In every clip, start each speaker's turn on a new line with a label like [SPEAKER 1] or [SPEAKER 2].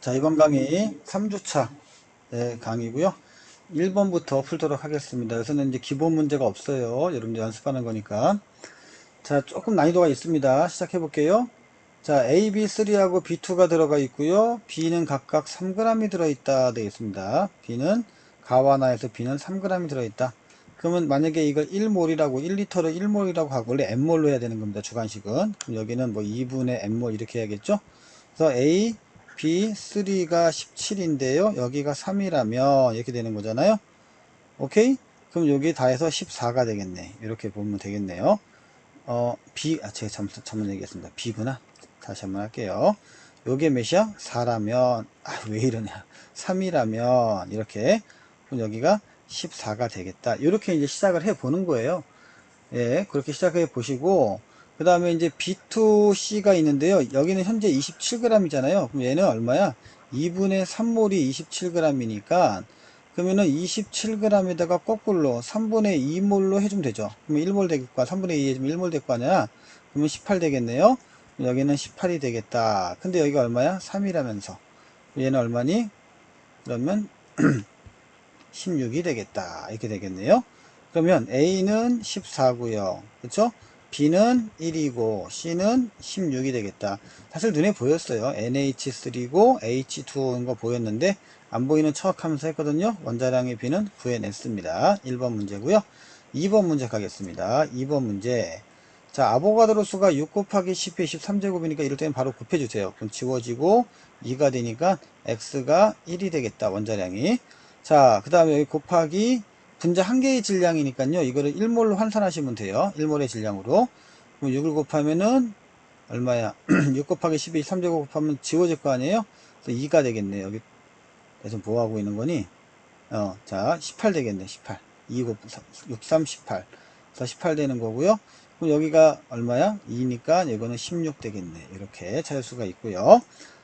[SPEAKER 1] 자, 이번 강의 3주차 강의고요. 1번부터 풀도록 하겠습니다. 여기서는 이제 기본 문제가 없어요. 여러분들 연습하는 거니까. 자, 조금 난이도가 있습니다. 시작해 볼게요. 자, A, B, 3하고 B2가 들어가 있고요. B는 각각 3g이 들어있다 되어 있습니다. B는 가와나에서 B는 3g이 들어있다. 그러면 만약에 이걸 1몰이라고 1리터를 1몰이라고 하고 원래 M몰로 해야 되는 겁니다. 주관식은. 그럼 여기는 뭐 2분의 M몰 이렇게 해야겠죠. 그래서 A, B, 3가 17인데요. 여기가 3이라면 이렇게 되는 거잖아요. 오케이? 그럼 여기 다 해서 14가 되겠네. 이렇게 보면 되겠네요. 제가 잘못 얘기했습니다. B구나. 다시 한번 할게요. 요게 몇이야? 4라면, 왜 이러냐. 3이라면, 이렇게. 그럼 여기가 14가 되겠다. 이렇게 이제 시작을 해 보는 거예요. 예, 그렇게 시작해 보시고, 그 다음에 이제 B2C가 있는데요. 여기는 현재 27g이잖아요. 그럼 얘는 얼마야? 2분의 3몰이 27g이니까, 그러면은 27g에다가 거꾸로 3분의 2몰로 해주면 되죠. 그러면 1몰 되겠고, 3분의 2 해주면 1몰 될 거 아니야? 그러면 18 되겠네요. 여기는 18이 되겠다. 근데 여기가 얼마야? 3이라면서. 얘는 얼마니? 그러면 16이 되겠다. 이렇게 되겠네요. 그러면 A는 14고요. 그쵸? B는 1이고 C는 16이 되겠다. 사실 눈에 보였어요. NH3고 H2인 거 보였는데 안 보이는 척하면서 했거든요. 원자량의 B는 구해냈습니다. 1번 문제고요. 2번 문제 가겠습니다. 2번 문제. 자, 아보가드로 수가 6 곱하기 10의 13제곱이니까 이럴 때는 바로 곱해주세요. 그럼 지워지고 2가 되니까 X가 1이 되겠다. 원자량이. 자, 그 다음에 여기 곱하기 분자 한 개의 질량이니까요. 이거를 1몰로 환산하시면 돼요. 1몰의 질량으로. 그럼 6을 곱하면은 얼마야? 6 곱하기 12, 3제곱 곱하면 지워질 거 아니에요? 그래서 2가 되겠네. 여기 그래서 뭐 하고 있는 거니? 자, 18 되겠네. 18. 2 곱, 6, 3, 18. 그래서 18 되는 거고요. 그럼 여기가 얼마야? 2니까 이거는 16 되겠네. 이렇게 찾을 수가 있고요.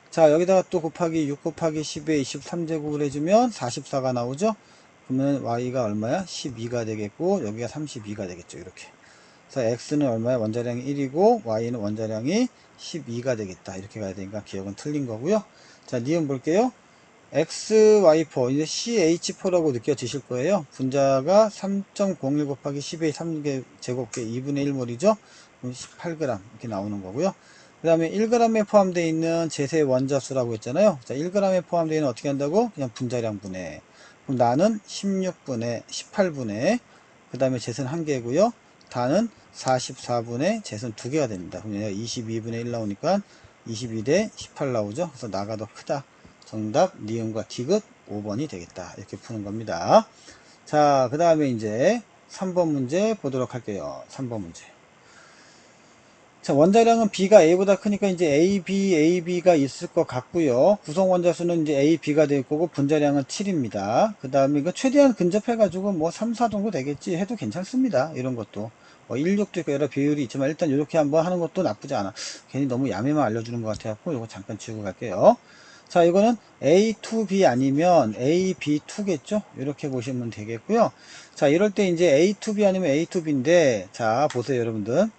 [SPEAKER 1] 자, 여기다가 또 곱하기 6 곱하기 10에 23제곱을 해주면 44가 나오죠? 그러면 y가 얼마야? 12가 되겠고, 여기가 32가 되겠죠. 이렇게. 그래서 x는 얼마야? 원자량이 1이고, y는 원자량이 12가 되겠다. 이렇게 가야 되니까 기억은 틀린 거고요. 자, 니은 볼게요. XY4, 이제 CH4라고 느껴지실 거예요. 분자가 3.01 곱하기 10의 3개 제곱계 2분의 1몰이죠. 18g 이렇게 나오는 거고요. 그 다음에 1g에 포함되어 있는 제세 원자수라고 했잖아요. 자, 1g에 포함되어 있는 어떻게 한다고? 그냥 분자량 분해. 그럼 나는 16분의 18분의 그 다음에 제선 1개고요. 다는 44분의 제선 2개가 됩니다. 그럼 얘가 22분의 1 나오니까 22대 18 나오죠. 그래서 나가 더 크다. 정답 니은과 디귿 5번이 되겠다. 이렇게 푸는 겁니다. 자, 그 다음에 이제 3번 문제 보도록 할게요. 3번 문제. 자, 원자량은 B가 A보다 크니까 이제 AB가 있을 것 같고요. 구성 원자수는 이제 A, B가 될 거고 분자량은 7입니다. 그 다음에 이거 최대한 근접해가지고 뭐 3, 4 정도 되겠지 해도 괜찮습니다. 이런 것도. 1, 6도 있고 여러 비율이 있지만 일단 이렇게 한번 하는 것도 나쁘지 않아. 괜히 너무 야매만 알려주는 것 같아갖고 이거 잠깐 지우고 갈게요. 자, 이거는 A2B 아니면 AB2겠죠? 이렇게 보시면 되겠고요. 자, 이럴 때 이제 A2B 아니면 A2B인데, 자, 보세요, 여러분들.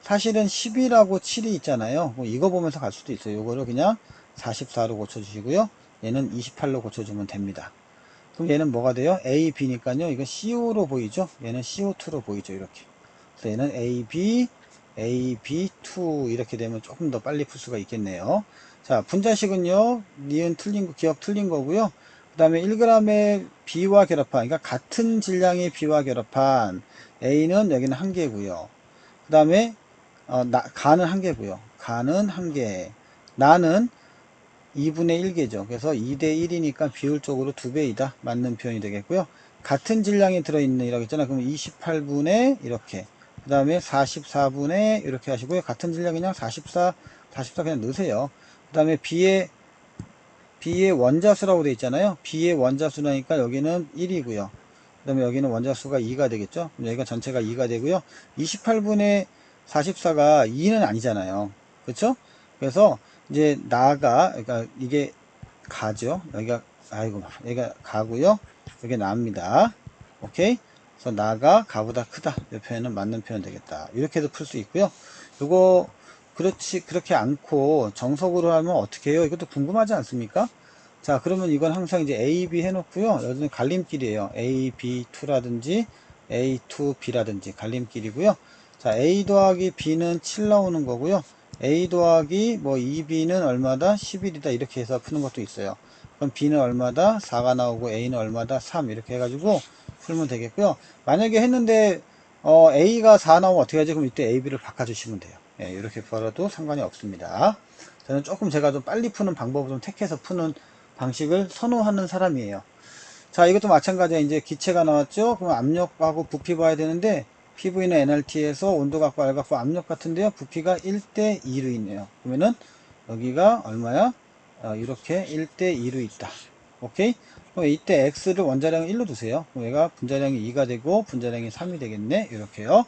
[SPEAKER 1] 사실은 10이라고 7이 있잖아요. 뭐 이거 보면서 갈 수도 있어요. 이거를 그냥 44로 고쳐주시고요. 얘는 28로 고쳐주면 됩니다. 그럼 얘는 뭐가 돼요? A, B니까요. 이건 CO로 보이죠? 얘는 CO2로 보이죠? 이렇게. 그래서 얘는 AB, AB2 이렇게 되면 조금 더 빨리 풀 수가 있겠네요. 자, 분자식은요. 니은 틀린 거, 기억 틀린 거고요. 그 다음에 1g의 B와 결합한, 그러니까 같은 질량의 B와 결합한 A는 여기는 한 개고요. 그 다음에 가는 한 개고요. 가는 한 개. 나는 2분의 1개죠. 그래서 2대 1이니까 비율적으로 2배이다. 맞는 표현이 되겠고요. 같은 질량이 들어있는 이라고 했잖아. 그럼 28분의 이렇게. 그 다음에 44분의 이렇게 하시고요. 같은 질량 그냥 44 그냥 넣으세요. 그 다음에 B의 원자수라고 되어 있잖아요. B의 원자수라니까 여기는 1이고요. 그 다음에 여기는 원자수가 2가 되겠죠. 그럼 여기가 전체가 2가 되고요. 28분의 44가 2는 아니잖아요. 그렇죠? 그래서 이제 그러니까 이게 가죠. 여기가 여기가 가고요. 여기 나입니다. 오케이? 그래서 나가 가보다 크다. 이 표현은 맞는 표현 되겠다. 이렇게도 풀 수 있고요. 요거 그렇지 그렇게 않고 정석으로 하면 어떻게 해요? 이것도 궁금하지 않습니까? 자, 그러면 이건 항상 이제 A, B 해놓고요. 여기는 갈림길이에요. A, B2라든지 A2B라든지 갈림길이고요. 자, A 더하기 B는 7 나오는 거고요. A 더하기 뭐 2B는 얼마다? 11이다. 이렇게 해서 푸는 것도 있어요. 그럼 B는 얼마다? 4가 나오고 A는 얼마다? 3 이렇게 해가지고 풀면 되겠고요. 만약에 했는데 A가 4 나오면 어떻게 하지? 그럼 이때 A, B를 바꿔주시면 돼요. 예, 이렇게 풀어도 상관이 없습니다. 저는 조금 제가 좀 빨리 푸는 방법을 좀 택해서 푸는 방식을 선호하는 사람이에요. 자, 이것도 마찬가지야. 이제 기체가 나왔죠? 그럼 압력하고 부피 봐야 되는데, PV는 nRT에서 온도 갖고 알 갖고 압력 같은데요. 부피가 1대2로 있네요. 그러면은, 여기가 얼마야? 이렇게 1대2로 있다. 오케이? 그럼 이때 x를 원자량 1로 두세요. 그럼 얘가 분자량이 2가 되고, 분자량이 3이 되겠네. 이렇게요.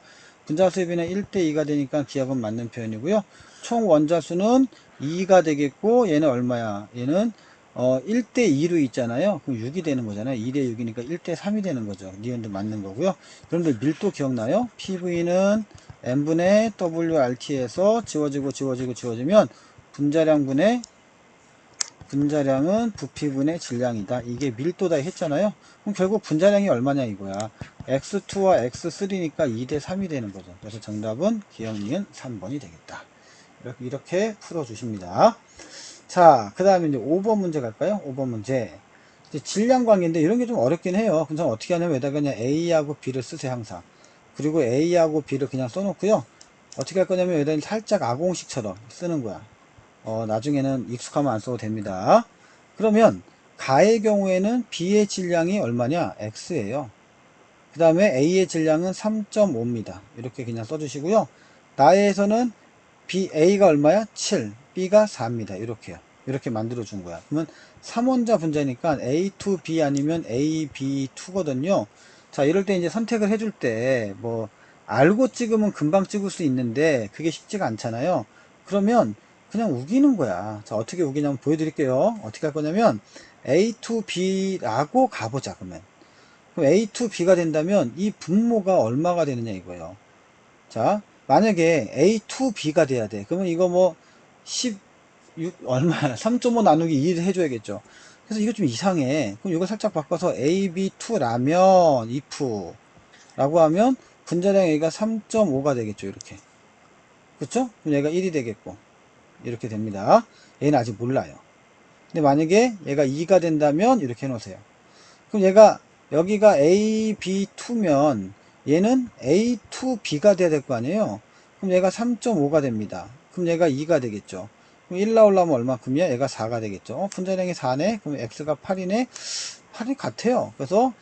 [SPEAKER 1] 분자수비는 1대2가 되니까 기억은 맞는 표현이고요. 총 원자수는 2가 되겠고, 얘는 얼마야? 얘는 1대2로 있잖아요. 그럼 6이 되는 거잖아요. 2대6이니까 1대3이 되는 거죠. 니은도 맞는 거고요. 그런데 밀도 기억나요? PV는 n분의 WRT에서 지워지면 분자량은 부피분의 질량이다. 이게 밀도다 했잖아요. 그럼 결국 분자량이 얼마냐 이거야. X2와 X3니까 2대3이 되는 거죠. 그래서 정답은 기억 니은 3번이 되겠다. 이렇게 풀어주십니다. 자, 그 다음에 이제 5번 문제 갈까요? 5번 문제. 이제 질량 관계인데 이런 게 좀 어렵긴 해요. 그래서 어떻게 하냐면 여기다가 그냥 A하고 B를 쓰세요, 항상. 그리고 A하고 B를 그냥 써놓고요. 어떻게 할 거냐면 여기다 살짝 아공식처럼 쓰는 거야. 나중에는 익숙하면 안 써도 됩니다. 그러면 가의 경우에는 B의 질량이 얼마냐? X예요. 그 다음에 A의 질량은 3.5입니다. 이렇게 그냥 써주시고요. 나에서는 A가 얼마야? 7, B가 4입니다. 이렇게요. 이렇게 만들어 준 거야. 그러면 3원자 분자니까 A2B 아니면 AB2거든요. 자, 이럴 때 이제 선택을 해줄 때, 뭐, 알고 찍으면 금방 찍을 수 있는데, 그게 쉽지가 않잖아요. 그러면 그냥 우기는 거야. 자, 어떻게 우기냐면 보여드릴게요. 어떻게 할 거냐면, A2B라고 가보자, 그러면. 그럼 A2B가 된다면, 이 분모가 얼마가 되느냐 이거예요. 자, 만약에 A2B가 돼야 돼. 그러면 이거 뭐 16 얼마야? 3.5 나누기 2를 해줘야겠죠. 그래서 이거 좀 이상해. 그럼 이거 살짝 바꿔서 AB2라면 if 라고 하면 분자량 여기가 3.5가 되겠죠. 이렇게. 그쵸? 그럼 얘가 1이 되겠고 이렇게 됩니다. 얘는 아직 몰라요. 근데 만약에 얘가 2가 된다면 이렇게 해놓으세요. 그럼 얘가 여기가 AB2면 얘는 A2B가 돼야 될 거 아니에요. 그럼 얘가 3.5가 됩니다. 그럼 얘가 2가 되겠죠. 그럼 1 나오려면 얼마큼이야? 얘가 4가 되겠죠. 분자량이 4네. 그럼 X가 8이네. 8이 같아요. 그래서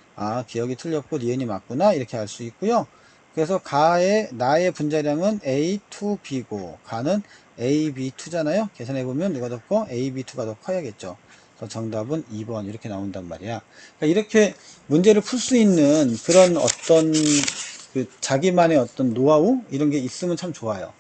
[SPEAKER 1] 기억이 틀렸고 니은이 맞구나 이렇게 알 수 있고요. 그래서 나의 분자량은 A2B고 가는 AB2잖아요. 계산해보면 누가 더 커? AB2가 더 커야겠죠. 정답은 2번 이렇게 나온단 말이야. 그러니까 이렇게 문제를 풀 수 있는 그런 어떤 자기만의 어떤 노하우 이런 게 있으면 참 좋아요.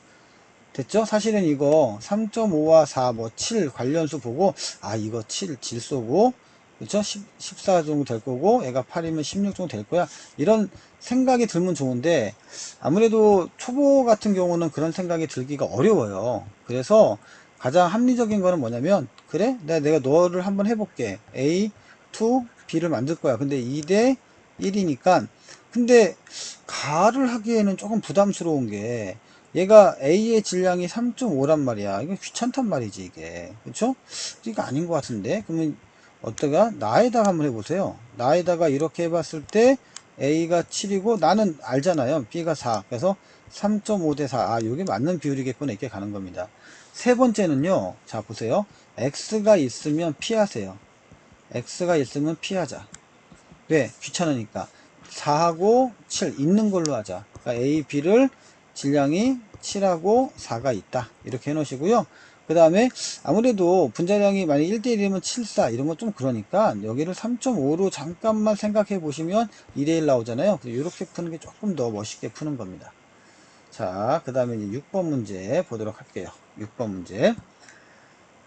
[SPEAKER 1] 됐죠? 사실은 이거 3.5와 4, 뭐 7 관련수 보고 이거 7 질소고 그쵸? 14 정도 될 거고 얘가 8이면 16 정도 될 거야. 이런 생각이 들면 좋은데 아무래도 초보 같은 경우는 그런 생각이 들기가 어려워요. 그래서 가장 합리적인 거는 뭐냐면 그래? 내가 너를 한번 해볼게. A, 2, B를 만들 거야. 근데 2대 1이니까 근데 가를 하기에는 조금 부담스러운 게 얘가 A의 질량이 3.5란 말이야. 이거 귀찮단 말이지 이게. 그쵸? 이거 아닌 것 같은데 그러면 어때가? 나에다가 한번 해보세요. 나에다가 이렇게 해봤을 때 A가 7이고 나는 알잖아요. B가 4. 그래서 3.5 대 4. 이게 맞는 비율이겠구나. 이렇게 가는 겁니다. 세 번째는요. 자, 보세요. X가 있으면 피하세요. X가 있으면 피하자. 왜? 귀찮으니까. 4하고 7 있는 걸로 하자. 그러니까 A, B를 질량이 7하고 4가 있다. 이렇게 해 놓으시고요. 그 다음에 아무래도 분자량이 만약 1대1이면 7, 4 이런 건 좀 그러니까 여기를 3.5로 잠깐만 생각해 보시면 2대1 나오잖아요. 이렇게 푸는 게 조금 더 멋있게 푸는 겁니다. 자, 그 다음에 이제 6번 문제 보도록 할게요. 6번 문제.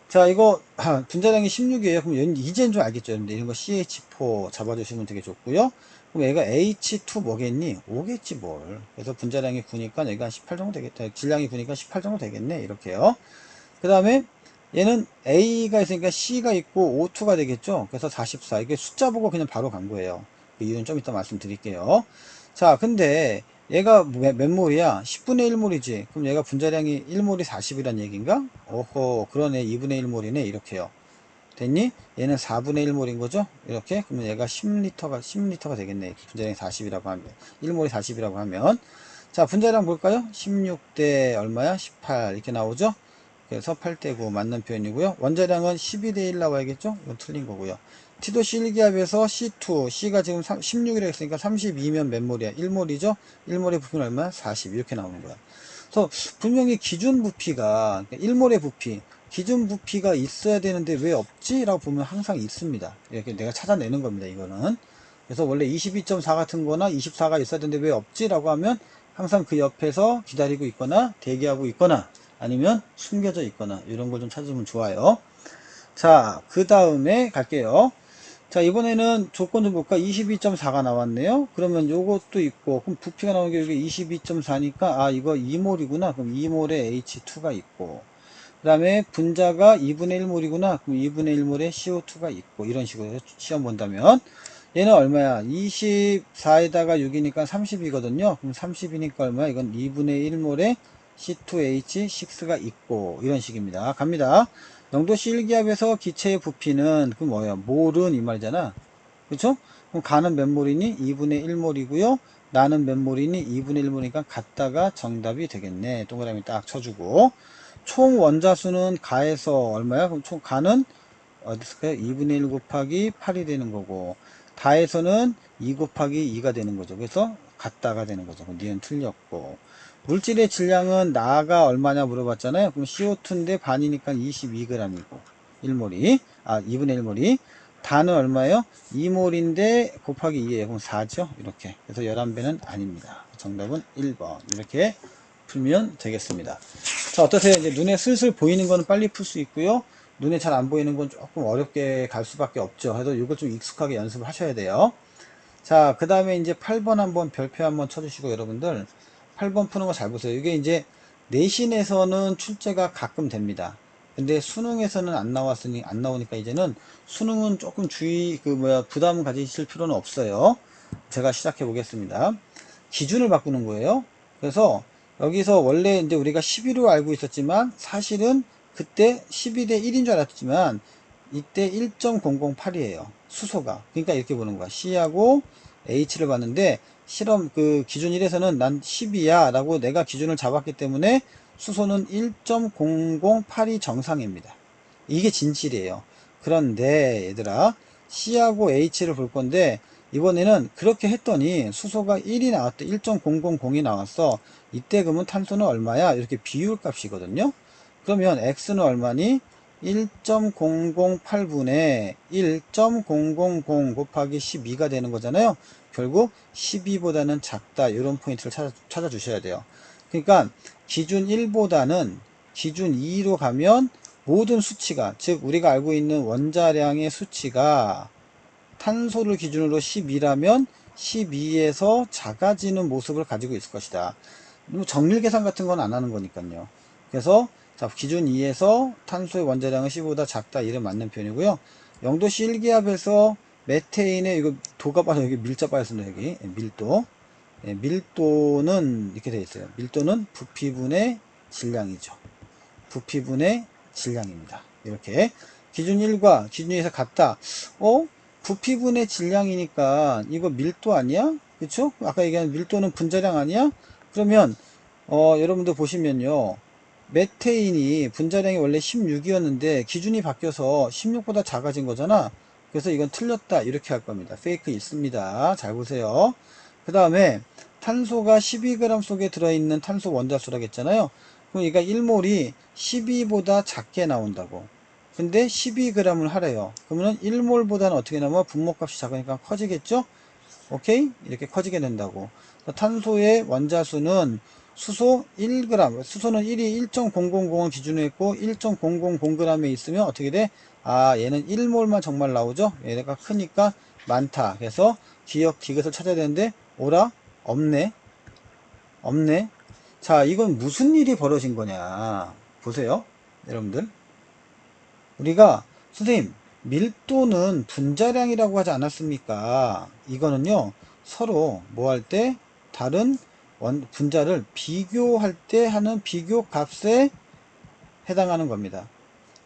[SPEAKER 1] 자, 이거 분자량이 16이에요. 그럼 이제는 좀 알겠죠? 여러분들 이런 거 CH4 잡아주시면 되게 좋고요. 그럼 얘가 H2 뭐겠니? 5겠지 뭘. 그래서 분자량이 9니까 여기가 18 정도 되겠다. 질량이 9니까 18 정도 되겠네. 이렇게요. 그 다음에 얘는 A가 있으니까 C가 있고 O2가 되겠죠. 그래서 44. 이게 숫자 보고 그냥 바로 간 거예요. 그 이유는 좀 이따 말씀드릴게요. 자, 근데 얘가 몇 몰이야? 10분의 1몰이지. 그럼 얘가 분자량이 1몰이 40이란 얘기인가? 오호, 그러네. 2분의 1몰이네. 이렇게요. 됐니? 얘는 4분의 1몰인 거죠? 이렇게. 그러면 얘가 10리터가 되겠네. 분자량이 40이라고 하면. 1몰이 40이라고 하면. 자, 분자량 볼까요? 16대 얼마야? 18. 이렇게 나오죠? 그래서 8대 9 맞는 표현이고요. 원자량은 12대 1 나와야겠죠? 이건 틀린 거고요. T도 C일기압에서 C2, C가 지금 16이라 했으니까 32면 몇 몰이야? 1몰이죠? 1몰의 부피는 얼마야? 40. 이렇게 나오는 거야. 그래서 분명히 기준 부피가, 그러니까 1몰의 부피, 기준 부피가 있어야 되는데 왜 없지? 라고 보면 항상 있습니다. 이렇게 내가 찾아내는 겁니다, 이거는. 그래서 원래 22.4 같은 거나 24가 있어야 되는데 왜 없지? 라고 하면 항상 그 옆에서 기다리고 있거나 대기하고 있거나 아니면 숨겨져 있거나 이런 걸 좀 찾으면 좋아요. 자, 그 다음에 갈게요. 자, 이번에는 조건 좀 볼까? 22.4가 나왔네요. 그러면 요것도 있고, 그럼 부피가 나온 게 여기 22.4니까, 아, 이거 2몰이구나. 그럼 2몰에 H2가 있고, 그 다음에 분자가 2분의 1몰이구나. 그럼 2분의 1몰에 CO2가 있고, 이런 식으로 시험 본다면, 얘는 얼마야? 24에다가 6이니까 30이거든요. 그럼 30이니까 얼마야? 이건 2분의 1몰에 C2H6가 있고, 이런 식입니다. 갑니다. 영도시 1기압에서 기체의 부피는 그 뭐야? 몰은 이 말이잖아. 그쵸? 그럼 가는 몇 몰이니? 2분의 1몰이고요. 나는 몇 몰이니? 2분의 1몰이니까 같다가 정답이 되겠네. 동그라미 딱 쳐주고. 총 원자수는 가에서 얼마야? 그럼 총 가는 어디 있을까요? 2분의 1 곱하기 8이 되는 거고, 다에서는 2 곱하기 2가 되는 거죠. 그래서 같다가 되는 거죠. 니은 틀렸고. 물질의 질량은 나가 얼마냐 물어봤잖아요. 그럼 CO2인데 반이니까 22g이고 1몰이 2분의 1몰이. 다는 얼마예요? 2몰인데 곱하기 2에요. 그럼 4죠. 이렇게. 그래서 11배는 아닙니다. 정답은 1번. 이렇게 풀면 되겠습니다. 자, 어떠세요? 이제 눈에 슬슬 보이는 거는 빨리 풀 수 있고요. 눈에 잘 안 보이는 건 조금 어렵게 갈 수밖에 없죠. 그래서 이걸 좀 익숙하게 연습을 하셔야 돼요. 자, 그 다음에 이제 8번 한번 별표 한번 쳐주시고 여러분들 8번 푸는 거 잘 보세요. 이게 이제 내신에서는 출제가 가끔 됩니다. 근데 수능에서는 안 나오니까 이제는 수능은 조금 부담 가지실 필요는 없어요. 제가 시작해 보겠습니다. 기준을 바꾸는 거예요. 그래서 여기서 원래 이제 우리가 12로 알고 있었지만 사실은 그때 12대 1인 줄 알았지만 이때 1.008이에요. 수소가. 그러니까 이렇게 보는 거야. C하고 H를 봤는데 실험 그 기준 1에서는 난 10이야 라고 내가 기준을 잡았기 때문에 수소는 1.008이 정상입니다. 이게 진실이에요. 그런데 얘들아 C하고 H를 볼 건데 이번에는 그렇게 했더니 수소가 1이 나왔대. 1.000이 나왔어. 이때 그러면 탄소는 얼마야? 이렇게 비율 값이거든요. 그러면 X는 얼마니? 1.008분의 1.000 곱하기 12가 되는 거잖아요. 결국 12보다는 작다. 이런 포인트를 찾아주셔야 돼요. 그러니까 기준 1보다는 기준 2로 가면 모든 수치가, 즉 우리가 알고 있는 원자량의 수치가 탄소를 기준으로 12라면 12에서 작아지는 모습을 가지고 있을 것이다. 정밀 계산 같은 건 안 하는 거니까요. 그래서 자, 기준 2에서 탄소의 원자량은 10보다 작다. 이런 맞는 표현이고요. 영도시 1기압에서 메테인의 이거 도가 빠져 여기 밀자 빠졌습니다. 여기 밀도. 밀도는 이렇게 되어 있어요. 밀도는 부피분의 질량이죠. 부피분의 질량입니다. 이렇게 기준 1과 기준 2에서 같다. 부피분의 질량이니까 이거 밀도 아니야? 그쵸? 아까 얘기한 밀도는 분자량 아니야? 그러면 여러분들 보시면요. 메테인이 분자량이 원래 16이었는데 기준이 바뀌어서 16보다 작아진 거잖아. 그래서 이건 틀렸다. 이렇게 할 겁니다. 페이크 있습니다. 잘 보세요. 그 다음에 탄소가 12g 속에 들어있는 탄소 원자수라겠잖아요. 그럼 얘가 1몰이 12보다 작게 나온다고. 근데 12g을 하래요. 그러면 1몰보다는 어떻게 나오면 분모값이 작으니까 커지겠죠? 오케이? 이렇게 커지게 된다고. 탄소의 원자수는 수소 1g, 수소는 1이 1.000을 기준으로 했고 1.000g에 있으면 어떻게 돼? 얘는 1몰만 정말 나오죠? 얘가 크니까 많다. 그래서 기억, 디귿을 찾아야 되는데 오라? 없네. 없네. 자, 이건 무슨 일이 벌어진 거냐. 보세요. 여러분들. 우리가 선생님 밀도는 분자량이라고 하지 않았습니까? 이거는요 서로 뭐 할 때 다른 분자를 비교할 때 하는 비교 값에 해당하는 겁니다.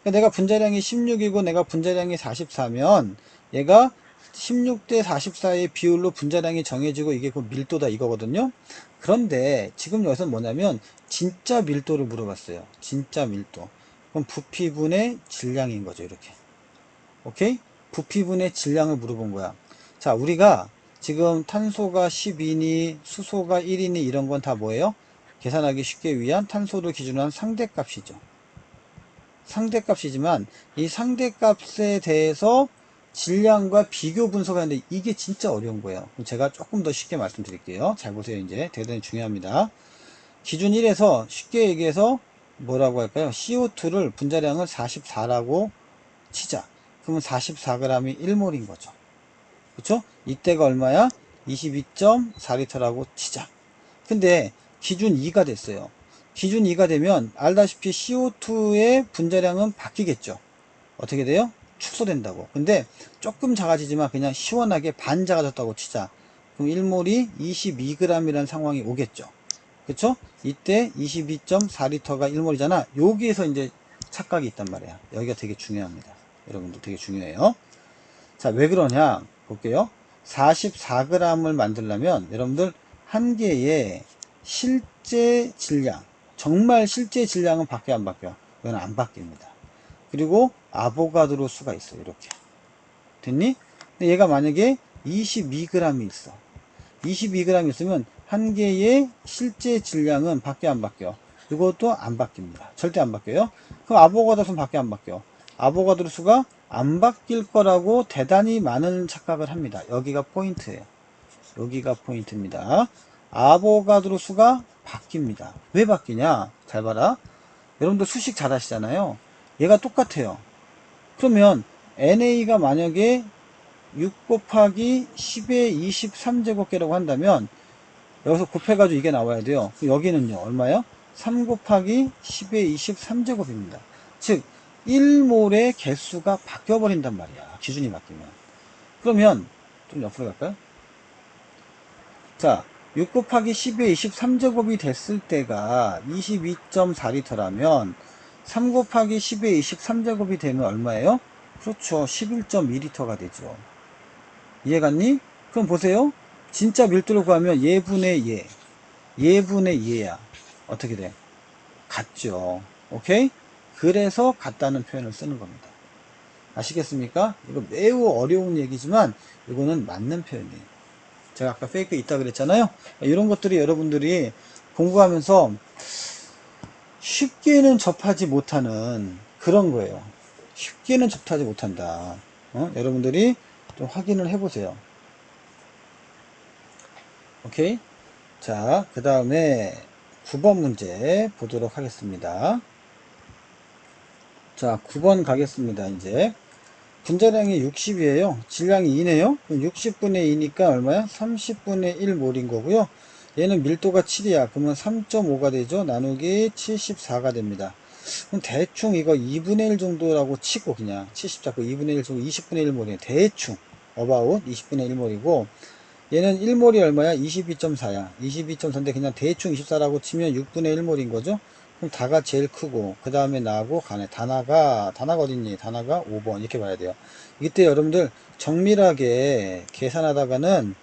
[SPEAKER 1] 그러니까 내가 분자량이 16이고 내가 분자량이 44면 얘가 16대 44의 비율로 분자량이 정해지고 이게 그 밀도다 이거거든요. 그런데 지금 여기서 뭐냐면 진짜 밀도를 물어봤어요. 진짜 밀도. 그럼 부피분의 질량인 거죠. 이렇게. 오케이? 부피분의 질량을 물어본 거야. 자, 우리가 지금 탄소가 10이니 수소가 1이니 이런 건 다 뭐예요? 계산하기 쉽게 위한 탄소를 기준으로 한 상대값이죠. 상대값이지만 이 상대값에 대해서 질량과 비교 분석하는데 이게 진짜 어려운 거예요. 제가 조금 더 쉽게 말씀드릴게요. 잘 보세요. 이제 대단히 중요합니다. 기준 1에서 쉽게 얘기해서 뭐라고 할까요? CO2를 분자량을 44라고 치자. 그러면 44g이 1몰인 거죠. 그쵸? 이때가 얼마야? 22.4리터라고 치자. 근데 기준 2가 됐어요. 기준 2가 되면 알다시피 CO2의 분자량은 바뀌겠죠. 어떻게 돼요? 축소된다고. 근데 조금 작아지지만 그냥 시원하게 반 작아졌다고 치자. 그럼 1몰이 22g이라는 상황이 오겠죠. 그쵸? 이때 22.4리터가 1몰이잖아. 여기에서 이제 착각이 있단 말이야. 여기가 되게 중요합니다. 여러분들 되게 중요해요. 자, 왜 그러냐? 볼게요. 44g을 만들려면 여러분들 한 개의 실제 질량, 정말 실제 질량은 바뀌어 안 바뀌어? 이건 안 바뀝니다. 그리고 아보가드로 수가 있어. 이렇게. 됐니? 근데 얘가 만약에 22g이 있어. 22g 있으면 한 개의 실제 질량은 바뀌어 안 바뀌어? 이것도 안 바뀝니다. 절대 안 바뀌어요. 그럼 아보가드로 수는 바뀌어 안 바뀌어? 아보가드로 수가 안 바뀔 거라고 대단히 많은 착각을 합니다. 여기가 포인트예요. 여기가 포인트입니다. 아보가드로 수가 바뀝니다. 왜 바뀌냐? 잘 봐라. 여러분들 수식 잘 하시잖아요. 얘가 똑같아요. 그러면 NA가 만약에 6 곱하기 10의 23제곱계라고 한다면 여기서 곱해가지고 이게 나와야 돼요. 여기는요 얼마요? 3 곱하기 10의 23제곱입니다. 즉 1몰의 개수가 바뀌어버린단 말이야. 기준이 바뀌면. 그러면 좀 옆으로 갈까요? 자, 6 곱하기 10의 23제곱이 됐을 때가 22.4리터라면 3 곱하기 10의 23제곱이 되면 얼마예요? 그렇죠. 11.2리터가 되죠. 이해갔니? 그럼 보세요. 진짜 밀도를 구하면 예분의 예. 예분의 예야. 어떻게 돼? 같죠. 오케이? 그래서 같다는 표현을 쓰는 겁니다. 아시겠습니까? 이거 매우 어려운 얘기지만 이거는 맞는 표현이에요. 제가 아까 페이크 있다 그랬잖아요. 이런 것들이 여러분들이 공부하면서 쉽게는 접하지 못하는 그런 거예요. 쉽게는 접하지 못한다. 여러분들이 좀 확인을 해보세요. 오케이? 자, 그 다음에 9번 문제 보도록 하겠습니다. 자, 9번 가겠습니다. 이제 분자량이 60이에요. 질량이 2네요. 60분의 2니까 얼마야? 30분의 1몰인 거고요. 얘는 밀도가 7이야. 그러면 3.5가 되죠. 나누기 74가 됩니다. 그럼 대충 이거 2분의 1 정도라고 치고 그냥 70 잡고 2분의 1 정도 20분의 1몰이에요. 대충 about 20분의 1몰이고 얘는 1몰이 얼마야? 22.4야. 22.4인데 그냥 대충 24라고 치면 6분의 1몰인 거죠. 그럼 다가 제일 크고 그 다음에 나하고 가네. 다나가 어딨니? 다나가 5번 이렇게 봐야 돼요. 이때 여러분들 정밀하게 계산하다가는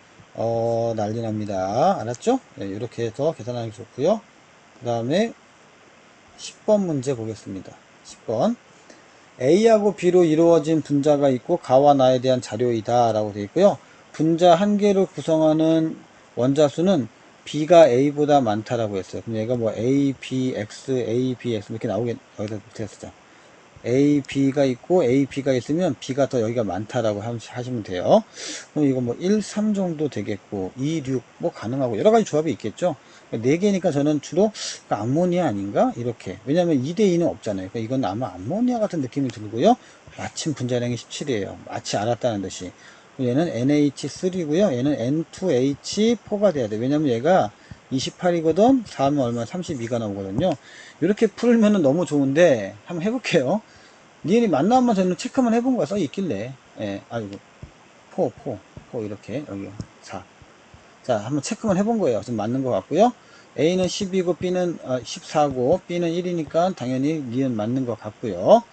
[SPEAKER 1] 난리 납니다. 알았죠? 네, 이렇게 해서 계산하는 게 좋고요. 그 다음에 10번 문제 보겠습니다. 10번 A하고 B로 이루어진 분자가 있고 가와 나에 대한 자료이다 라고 되어 있고요. 분자 한 개를 구성하는 원자수는 B가 A보다 많다라고 했어요. 그럼 얘가 뭐 A, B, X, A, B, X 이렇게 나오게 여기다 밑에 쓰자. A, B가 있고 A, B가 있으면 B가 더 여기가 많다라고 하시면 돼요. 그럼 이거 뭐 1, 3 정도 되겠고 2, 6 뭐 가능하고 여러 가지 조합이 있겠죠. 4개니까 저는 주로 암모니아 아닌가? 이렇게. 왜냐면 2대2는 없잖아요. 그러니까 이건 아마 암모니아 같은 느낌이 들고요. 마침 분자량이 17이에요. 마치 알았다는 듯이. 얘는 NH3고요. 얘는 N2H4가 돼야 돼. 왜냐면 얘가 28이거든. 4하면 얼마? 32가 나오거든요. 이렇게 풀면은 너무 좋은데 한번 해볼게요. 니은이 맞나 한번 저는 체크만 해본 거야. 써 있길래. 예, 아이고. 포 이렇게 여기 4. 자, 한번 체크만 해본 거예요. 지금 맞는 것 같고요. A는 10이고 B는 14고 B는 1이니까 당연히 니은 맞는 것 같고요.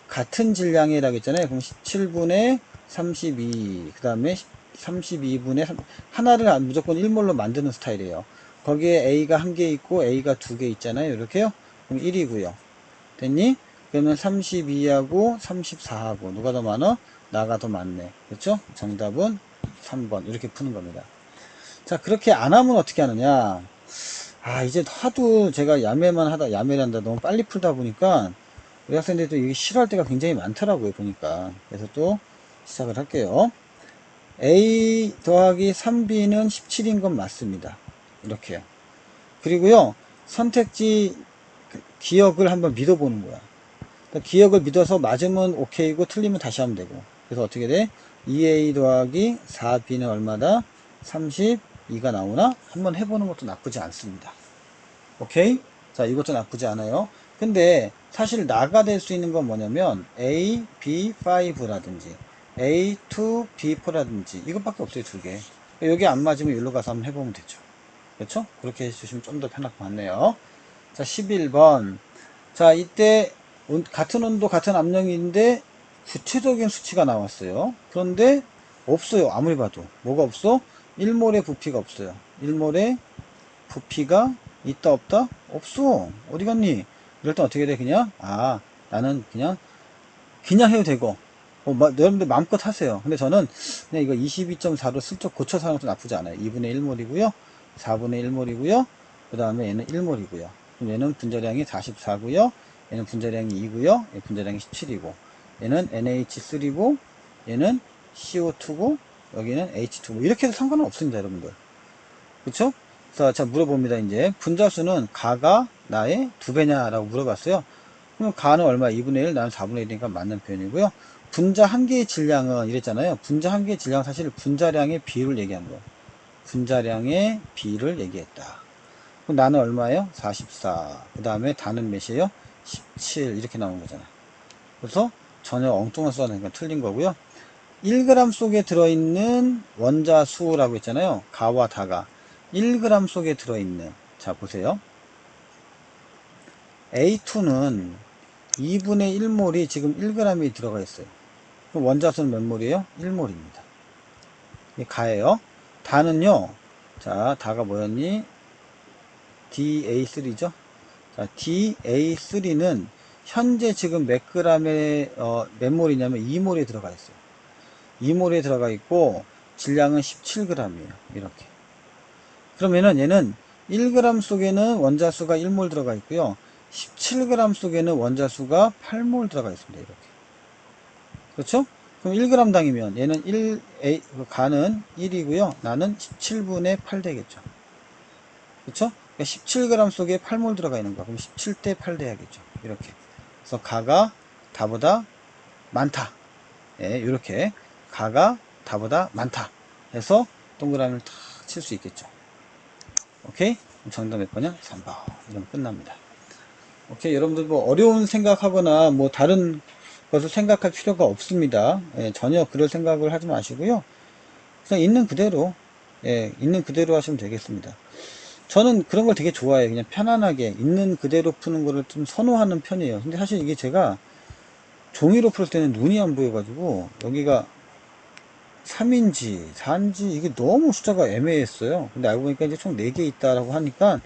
[SPEAKER 1] 같은 질량이라고 했잖아요. 그럼 17분의 32, 그 다음에 32분의 3, 하나를 무조건 1몰로 만드는 스타일이에요. 거기에 A가 한 개 있고 A가 두 개 있잖아요. 이렇게요. 그럼 1이고요. 됐니? 그러면 32하고 34하고 누가 더 많아? 나가 더 많네. 그렇죠? 정답은 3번. 이렇게 푸는 겁니다. 자, 그렇게 안 하면 어떻게 하느냐? 아, 이제 하도 제가 야매란다. 너무 빨리 풀다 보니까 우리 학생들도 이게 싫어할 때가 굉장히 많더라고요, 보니까. 그래서 또 시작을 할게요. A 더하기 3B는 17인 건 맞습니다. 이렇게요. 그리고요, 선택지 기억을 한번 믿어보는 거야. 그러니까 기억을 믿어서 맞으면 오케이고 틀리면 다시 하면 되고. 그래서 어떻게 돼? 2A 더하기 4B는 얼마다? 32가 나오나? 한번 해보는 것도 나쁘지 않습니다. 오케이? 자, 이것도 나쁘지 않아요. 근데 사실 나가 될 수 있는 건 뭐냐면 A, B5라든지 A, 2, B4라든지 이것밖에 없어요. 두 개. 여기 안 맞으면 여기로 가서 한번 해보면 되죠. 그렇죠? 그렇게 해주시면 좀 더 편할 것 같네요. 자, 11번. 자, 이때 같은 온도, 같은 압력인데 구체적인 수치가 나왔어요. 그런데 없어요. 아무리 봐도. 뭐가 없어? 1몰의 부피가 없어요. 1몰의 부피가 있다 없다? 없어. 어디 갔니? 이럴 땐 어떻게 돼? 그냥 나는 그냥 해도 되고 여러분들 마음껏 하세요. 근데 저는 그냥 이거 22.4로 슬쩍 고쳐서 하는 것도 나쁘지 않아요. 2분의 1몰이고요 4분의 1몰이고요 그 다음에 얘는 1몰이고요 그럼 얘는 분자량이 44고요 얘는 분자량이 2고요 얘 분자량이 17이고 얘는 NH3고 얘는 CO2고 여기는 H2고 이렇게 해도 상관은 없습니다, 여러분들. 그쵸? 자, 물어봅니다. 이제 분자수는 가가 나의 2배냐라고 물어봤어요. 그럼 가는 얼마? 2분의 1, 나는 4분의 1이니까 맞는 표현이고요. 분자 한 개의 질량은 이랬잖아요. 분자 한 개의 질량은 사실 분자량의 비율을 얘기한 거예요. 분자량의 비를 얘기했다. 그럼 나는 얼마예요? 44. 그 다음에 다는 몇이에요? 17. 이렇게 나온 거잖아. 그래서 전혀 엉뚱한 수가 나니까 틀린 거고요. 1g 속에 들어있는 원자 수라고 했잖아요. 가와 다가. 1g 속에 들어있는, 자, 보세요. A2는 2분의 1몰이 지금 1g이 들어가 있어요. 그럼 원자수는 몇 몰이에요? 1몰입니다. 이게 가예요. 다는요, 자, 다가 뭐였니? DA3죠? 자, DA3는 현재 지금 몇 g에, 몇 몰이냐면 2몰에 들어가 있어요. 2몰에 들어가 있고, 질량은 17g이에요. 이렇게. 그러면은 얘는 1g 속에는 원자수가 1몰 들어가 있고요. 17g 속에는 원자수가 8몰 들어가 있습니다. 이렇게. 그렇죠? 그럼 1g 당이면 얘는 가는 1이고요. 나는 17분의 8 되겠죠. 그렇죠? 그러니까 17g 속에 8몰 들어가 있는 거. 그럼 17대 8 돼야겠죠. 이렇게. 그래서 가가 다보다 많다. 예, 이렇게 가가 다보다 많다. 해서 동그라미를 탁 칠 수 있겠죠. 오케이? 정답 몇 번이야? 3번. 이러면 끝납니다. 오케이. 여러분들 뭐 어려운 생각하거나 뭐 다른 것을 생각할 필요가 없습니다. 예, 전혀 그럴 생각을 하지 마시고요. 그냥 있는 그대로, 예, 있는 그대로 하시면 되겠습니다. 저는 그런 걸 되게 좋아해요. 그냥 편안하게 있는 그대로 푸는 거를 좀 선호하는 편이에요. 근데 사실 이게 제가 종이로 풀 때는 눈이 안 보여가지고 여기가 3인지 4인지 이게 너무 숫자가 애매했어요. 근데 알고 보니까 이제 총 4개 있다라고 하니까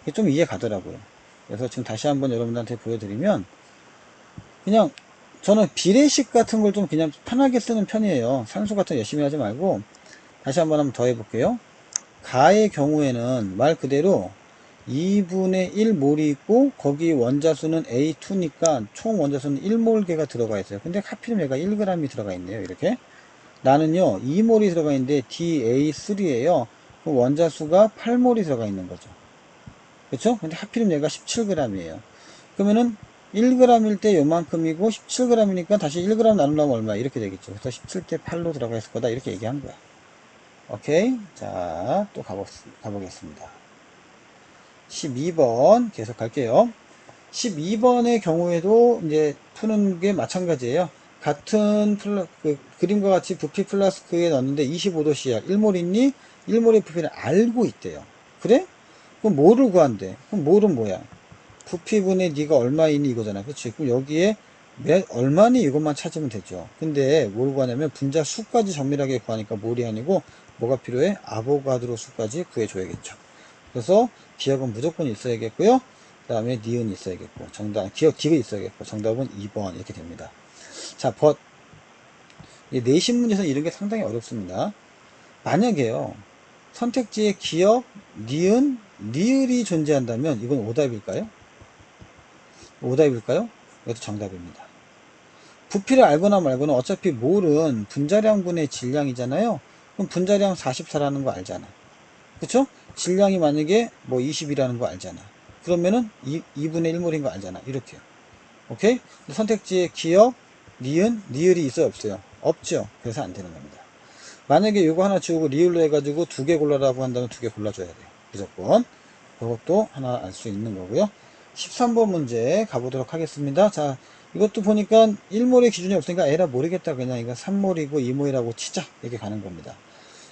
[SPEAKER 1] 이게 좀 이해 가더라고요. 그래서 지금 다시 한번 여러분들한테 보여드리면 그냥 저는 비례식 같은 걸 좀 그냥 편하게 쓰는 편이에요. 산수 같은 거 열심히 하지 말고 다시 한번 더 해볼게요. 가의 경우에는 말 그대로 2분의 1몰이 있고 거기 원자수는 A2니까 총 원자수는 1몰계가 들어가 있어요. 근데 하필이면 얘가 1g이 들어가 있네요. 이렇게. 나는요 2몰이 들어가 있는데 DA3에요. 그 원자수가 8몰이 들어가 있는 거죠. 그렇죠? 근데 하필이면 얘가 17g이에요. 그러면은 1g일 때 요만큼이고 17g이니까 다시 1g 나누려면 얼마? 이렇게 되겠죠. 그래서 17대 8로 들어가 있을 거다. 이렇게 얘기한 거야. 오케이. 자, 또 가보겠습니다. 12번 계속 갈게요. 12번의 경우에도 이제 푸는 게 마찬가지예요. 같은 그림과 같이 부피 플라스크에 넣었는데 25도 C야. 1몰 있니? 1몰의 부피를 알고 있대요. 그래? 그럼 뭐를 구한대? 그럼 몰은 뭐야? 부피분의 네가 얼마이니 이거잖아. 그치? 그럼 여기에 얼마니 이것만 찾으면 되죠. 근데 뭘 구하냐면 분자 수까지 정밀하게 구하니까 몰이 아니고 뭐가 필요해? 아보가드로 수까지 구해줘야겠죠. 그래서 기억은 무조건 있어야겠고요. 그 다음에 니은 있어야겠고 정답 기억 디귿 있어야겠고 정답은 2번 이렇게 됩니다. 자, 내신 문제에서 이런 게 상당히 어렵습니다. 만약에요 선택지에 기억, 니은, 니을이 존재한다면 이건 오답일까요? 오답일까요? 이것도 정답입니다. 부피를 알거나 말거나 어차피 몰은 분자량분의 질량이잖아요. 그럼 분자량 44라는 거 알잖아. 그쵸? 질량이 만약에 뭐 20이라는 거 알잖아. 그러면은 2분의 1몰인 거 알잖아. 이렇게요. 오케이? 선택지에 기억, 니은, 니을이 있어요? 없어요? 없죠. 그래서 안 되는 겁니다. 만약에 이거 하나 지우고 리을로 해가지고 두 개 골라라고 한다면 두 개 골라줘야 돼요. 무조건. 그것도 하나 알 수 있는 거고요. 13번 문제 가보도록 하겠습니다. 자, 이것도 보니까 1몰의 기준이 없으니까 에라 모르겠다. 그냥 이거 3몰이고 2몰이라고 치자. 이렇게 가는 겁니다.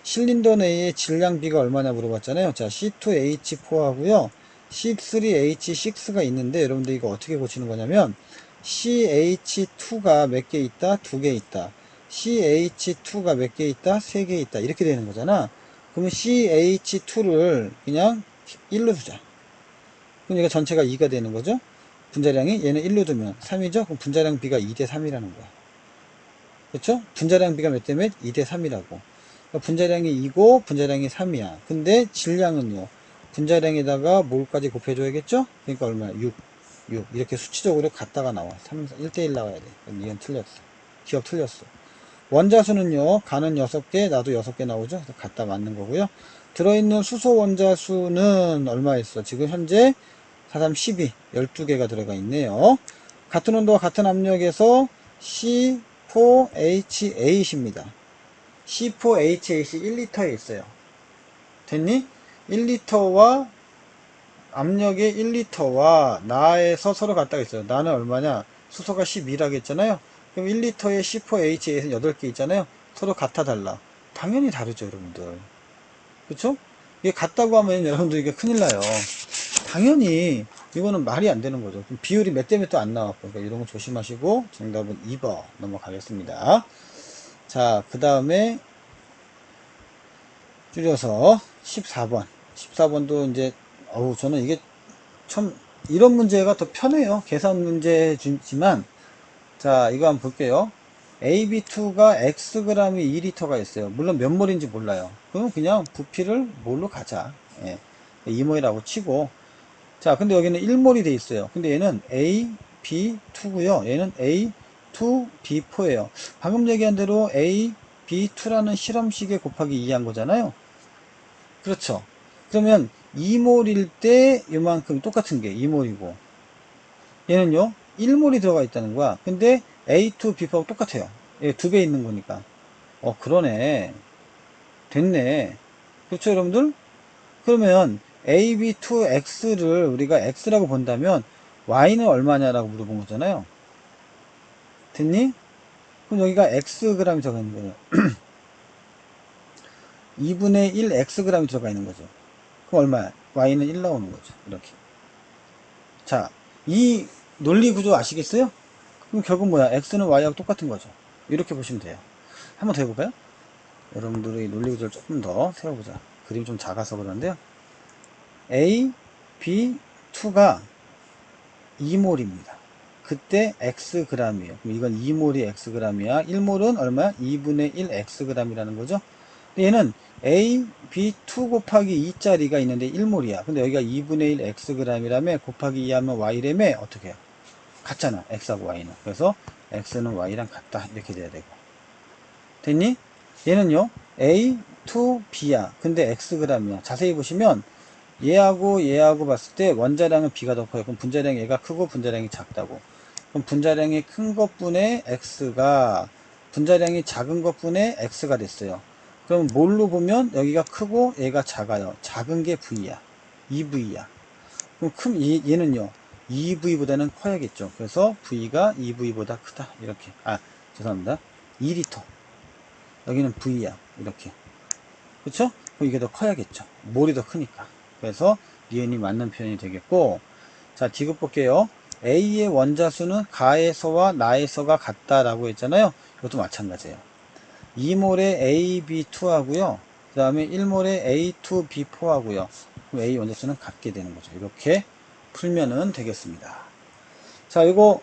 [SPEAKER 1] 실린더 내의 질량비가 얼마냐 물어봤잖아요. 자, C2H4하고요. C3H6가 있는데 여러분들 이거 어떻게 고치는 거냐면 CH2가 몇 개 있다? 두 개 있다. CH2가 몇 개 있다? 세 개 있다. 이렇게 되는 거잖아. 그러면 CH2를 그냥 1로 두자. 그럼 얘가 전체가 2가 되는 거죠. 분자량이 얘는 1로 두면 3이죠. 그럼 분자량 비가 2대 3이라는 거야. 그렇죠? 분자량 비가 몇 대 몇? 2대 3이라고. 그러니까 분자량이 2고 분자량이 3이야. 근데 질량은요. 분자량에다가 몰까지 곱해줘야겠죠? 그러니까 얼마야? 6. 이렇게 수치적으로 갖다가 나와. 1대1 나와야 돼. 그럼 이건 틀렸어. 기억 틀렸어. 원자수는요. 가는 6개, 나도 6개 나오죠? 그래서 갖다 맞는 거고요. 들어있는 수소 원자수는 얼마였어? 지금 현재 4, 3, 12. 12개가 들어가 있네요. 같은 온도와 같은 압력에서 C4H8입니다. C4H8이 1리터에 있어요. 됐니? 1리터와 압력의 1리터와 나에서 서로 같다고 했어요. 나는 얼마냐? 수소가 12라고 했잖아요. 그럼 1리터에 C4H8은 8개 있잖아요. 서로 같아 달라. 당연히 다르죠, 여러분들. 그쵸? 이게 같다고 하면 여러분들 이게 큰일 나요. 당연히 이거는 말이 안 되는 거죠. 비율이 몇 대 몇도 안 나왔고, 그러니까 이런 거 조심하시고 정답은 2번 넘어가겠습니다. 자, 그 다음에 줄여서 14번. 14번도 이제, 저는 이게 참, 이런 문제가 더 편해요. 계산 문제지만, 자, 이거 한번 볼게요. AB2가 Xg이 2리터가 있어요. 물론 몇 몰인지 몰라요. 그럼 그냥 부피를 몰로 가자. 예. 2몰이라고 치고. 자, 근데 여기는 1몰이 돼 있어요. 근데 얘는 AB2고요. 얘는 A2B4예요. 방금 얘기한 대로 AB2라는 실험식에 곱하기 2 한 거잖아요. 그렇죠. 그러면 2몰일 때 이만큼 똑같은 게 2몰이고 얘는요 1몰이 들어가 있다는 거야. 근데 A2, B4하고 똑같아요. 예, 두 배 있는 거니까. 그러네. 됐네. 그렇죠, 여러분들? 그러면 AB2X를 우리가 X라고 본다면 Y는 얼마냐라고 물어본 거잖아요. 됐니? 그럼 여기가 Xg이 들어가 있는 거예요. 2분의 1 Xg이 들어가 있는 거죠. 그럼 얼마야? Y는 1 나오는 거죠. 이렇게. 자, 이 논리 구조 아시겠어요? 그럼 결국 뭐야? X는 Y하고 똑같은 거죠. 이렇게 보시면 돼요. 한번 더 해볼까요? 여러분들의 논리 구조를 조금 더 세워보자. 그림이 좀 작아서 그러는데요. A, B, 2가 2몰입니다. 그때 Xg이에요. 그럼 이건 2몰이 Xg이야. 1몰은 얼마야? 2분의 1 Xg이라는 거죠. 얘는 A, B2 곱하기 2짜리가 있는데 1몰이야. 근데 여기가 2분의 1 Xg이라며 곱하기 2 하면 Y라며 어떻게 해요? 같잖아. X하고 Y는. 그래서 X는 Y랑 같다. 이렇게 돼야 되고. 됐니? 얘는요. A, 2, B야. 근데 Xg이야. 자세히 보시면 얘하고 봤을 때 원자량은 B가 더 커요. 그럼 분자량이 얘가 크고 분자량이 작다고. 그럼 분자량이 큰 것분의 X가 분자량이 작은 것분의 X가 됐어요. 그럼 뭘로 보면 여기가 크고 얘가 작아요. 작은 게 V야. 2V야. 그럼 얘는요. EV보다는 커야겠죠. 그래서 V가 EV보다 크다. 이렇게. 죄송합니다. 2리터. 여기는 V야. 이렇게. 그쵸? 그럼 이게 더 커야겠죠. 몰이 더 크니까. 그래서 니은이 맞는 표현이 되겠고, 자, 디귿 볼게요. A의 원자수는 가에서와 나에서가 같다라고 했잖아요. 이것도 마찬가지예요. 2몰에 AB2 하고요. 그 다음에 1몰에 A2B4 하고요. 그럼 A 원자수는 같게 되는 거죠. 이렇게 풀면은 되겠습니다. 자, 이거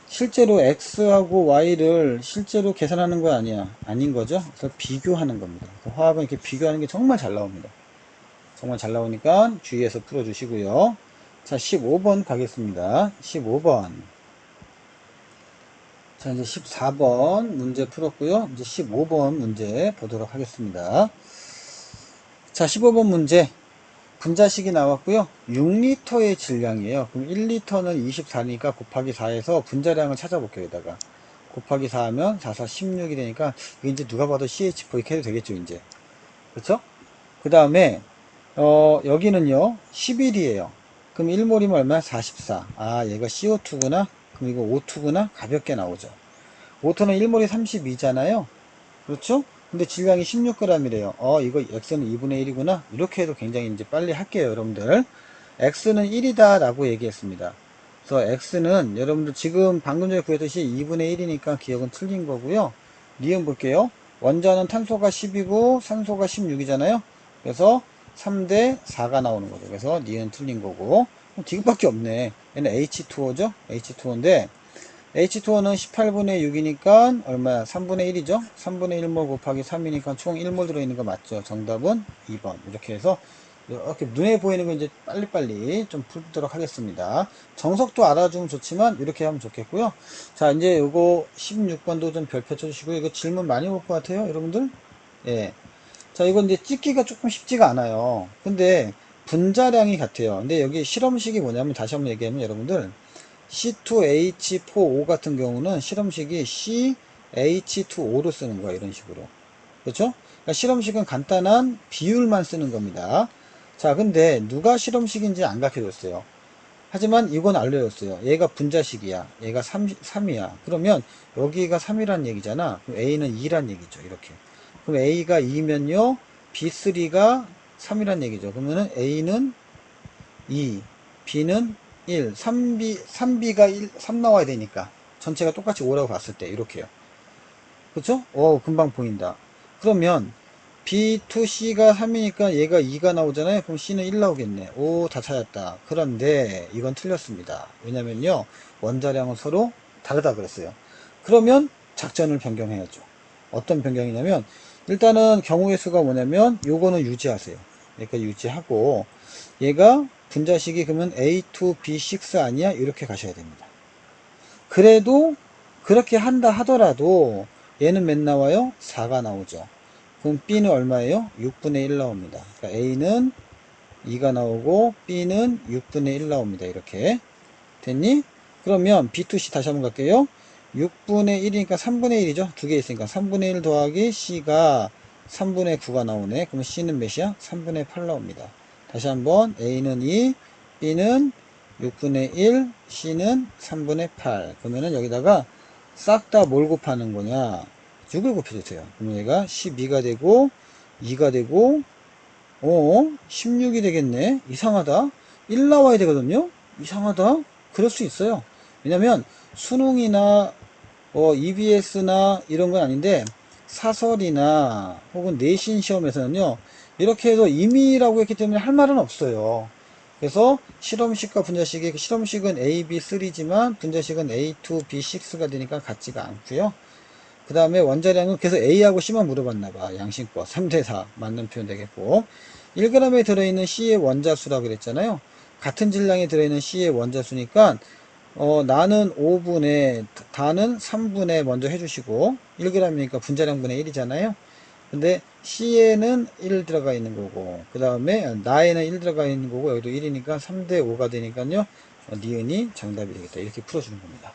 [SPEAKER 1] 실제로 X하고 Y를 실제로 계산하는 거 아닌 거죠. 그래서 비교하는 겁니다. 화학은 이렇게 비교하는 게 정말 잘 나옵니다. 정말 잘 나오니까 주의해서 풀어주시고요. 자, 15번 가겠습니다. 15번. 자, 이제 14번 문제 풀었고요. 이제 15번 문제 보도록 하겠습니다. 자, 15번 문제. 분자식이 나왔고요. 6리터의 질량이에요. 그럼 1리터는 24니까 곱하기 4해서 분자량을 찾아볼게요. 여기다가 곱하기 4 하면 4, 4, 16이 되니까 이게 이제 누가 봐도 CH4 이렇게 해도 되겠죠. 이제 그렇죠? 그 다음에 여기는요 11이에요. 그럼 1몰이면 얼마야? 44. 얘가 CO2구나. 그럼 이거 O2구나. 가볍게 나오죠. O2는 1몰이 32잖아요. 그렇죠? 근데 질량이 16g이래요. 이거 X는 2분의 1이구나. 이렇게 해도 굉장히 이제 빨리 할게요, 여러분들. X는 1이다 라고 얘기했습니다. 그래서 X는 여러분들 지금 방금 전에 구했듯이 2분의 1이니까 기억은 틀린 거고요. 니은 볼게요. 원자는 탄소가 10이고 산소가 16이잖아요. 그래서 3대 4가 나오는 거죠. 그래서 니은 틀린 거고. 지금밖에 없네. 얘는 H2O죠? H2O인데 H2O는 18분의 6이니까 얼마야? 3분의 1이죠? 3분의 1몰 곱하기 3이니까 총 1몰 들어있는 거 맞죠? 정답은 2번. 이렇게 해서 이렇게 눈에 보이는 거 이제 빨리빨리 좀 풀도록 하겠습니다. 정석도 알아주면 좋지만 이렇게 하면 좋겠고요. 자, 이제 요거 16번도 좀 별표 쳐주시고 이거 질문 많이 올 것 같아요, 여러분들. 예. 자, 이건 이제 찍기가 조금 쉽지가 않아요. 근데 분자량이 같아요. 근데 여기 실험식이 뭐냐면 다시 한번 얘기하면 여러분들 C2H4O 같은 경우는 실험식이 CH2O로 쓰는 거야, 이런 식으로. 그렇죠? 그러니까 실험식은 간단한 비율만 쓰는 겁니다. 자, 근데 누가 실험식인지 안 가르쳐줬어요. 하지만 이건 알려줬어요. 얘가 분자식이야. 얘가 3이야. 그러면 여기가 3이란 얘기잖아. 그럼 A는 2란 얘기죠. 이렇게. 그럼 A가 2면요. B3가 3이란 얘기죠. 그러면은 A는 2, B는 1, 3B가 3 나와야 되니까 전체가 똑같이 5라고 봤을 때 이렇게요. 그쵸? 금방 보인다. 그러면 B2C가 3이니까 얘가 2가 나오잖아요. 그럼 C는 1 나오겠네. 다 찾았다. 그런데 이건 틀렸습니다. 왜냐면요. 원자량은 서로 다르다 그랬어요. 그러면 작전을 변경해야죠. 어떤 변경이냐면 일단은 경우의 수가 뭐냐면 요거는 유지하세요. 그러니까 유지하고 얘가 분자식이 그러면 A2B6 아니야? 이렇게 가셔야 됩니다. 그래도 그렇게 한다 하더라도 얘는 몇 나와요? 4가 나오죠. 그럼 B는 얼마예요? 6분의 1 나옵니다. 그러니까 A는 2가 나오고 B는 6분의 1 나옵니다. 이렇게 됐니? 그러면 B2C 다시 한번 갈게요. 6분의 1이니까 3분의 1이죠. 두 개 있으니까 3분의 1 더하기 C가 3분의 9가 나오네. 그러면 C는 몇이야? 3분의 8 나옵니다. 다시 한번 A는 2, B는 6분의 1, C는 3분의 8. 그러면은 여기다가 싹 다 뭘 곱하는 거냐? 6을 곱해주세요. 그러면 얘가 12가 되고 2가 되고 16이 되겠네. 이상하다. 1 나와야 되거든요. 이상하다. 그럴 수 있어요. 왜냐면 수능이나 EBS나 이런 건 아닌데 사설이나 혹은 내신 시험에서는요. 이렇게 해서 임의라고 했기 때문에 할 말은 없어요. 그래서 실험식과 분자식이 실험식은 A, B, 3지만 분자식은 A, 2, B, 6가 되니까 같지가 않고요. 그 다음에 원자량은 그래서 A하고 C만 물어봤나봐. 양심껏 3대4 맞는 표현 되겠고 1g에 들어있는 C의 원자수라 그랬잖아요. 같은 질량에 들어있는 C의 원자수니까 나는 5분의 다는 3분의 먼저 해주시고 1g이니까 분자량분의 1이잖아요. 근데 C에는 1 들어가 있는 거고 그 다음에 나에는 1 들어가 있는 거고 여기도 1이니까 3대 5가 되니까요. 니은이 정답이 되겠다. 이렇게 풀어주는 겁니다.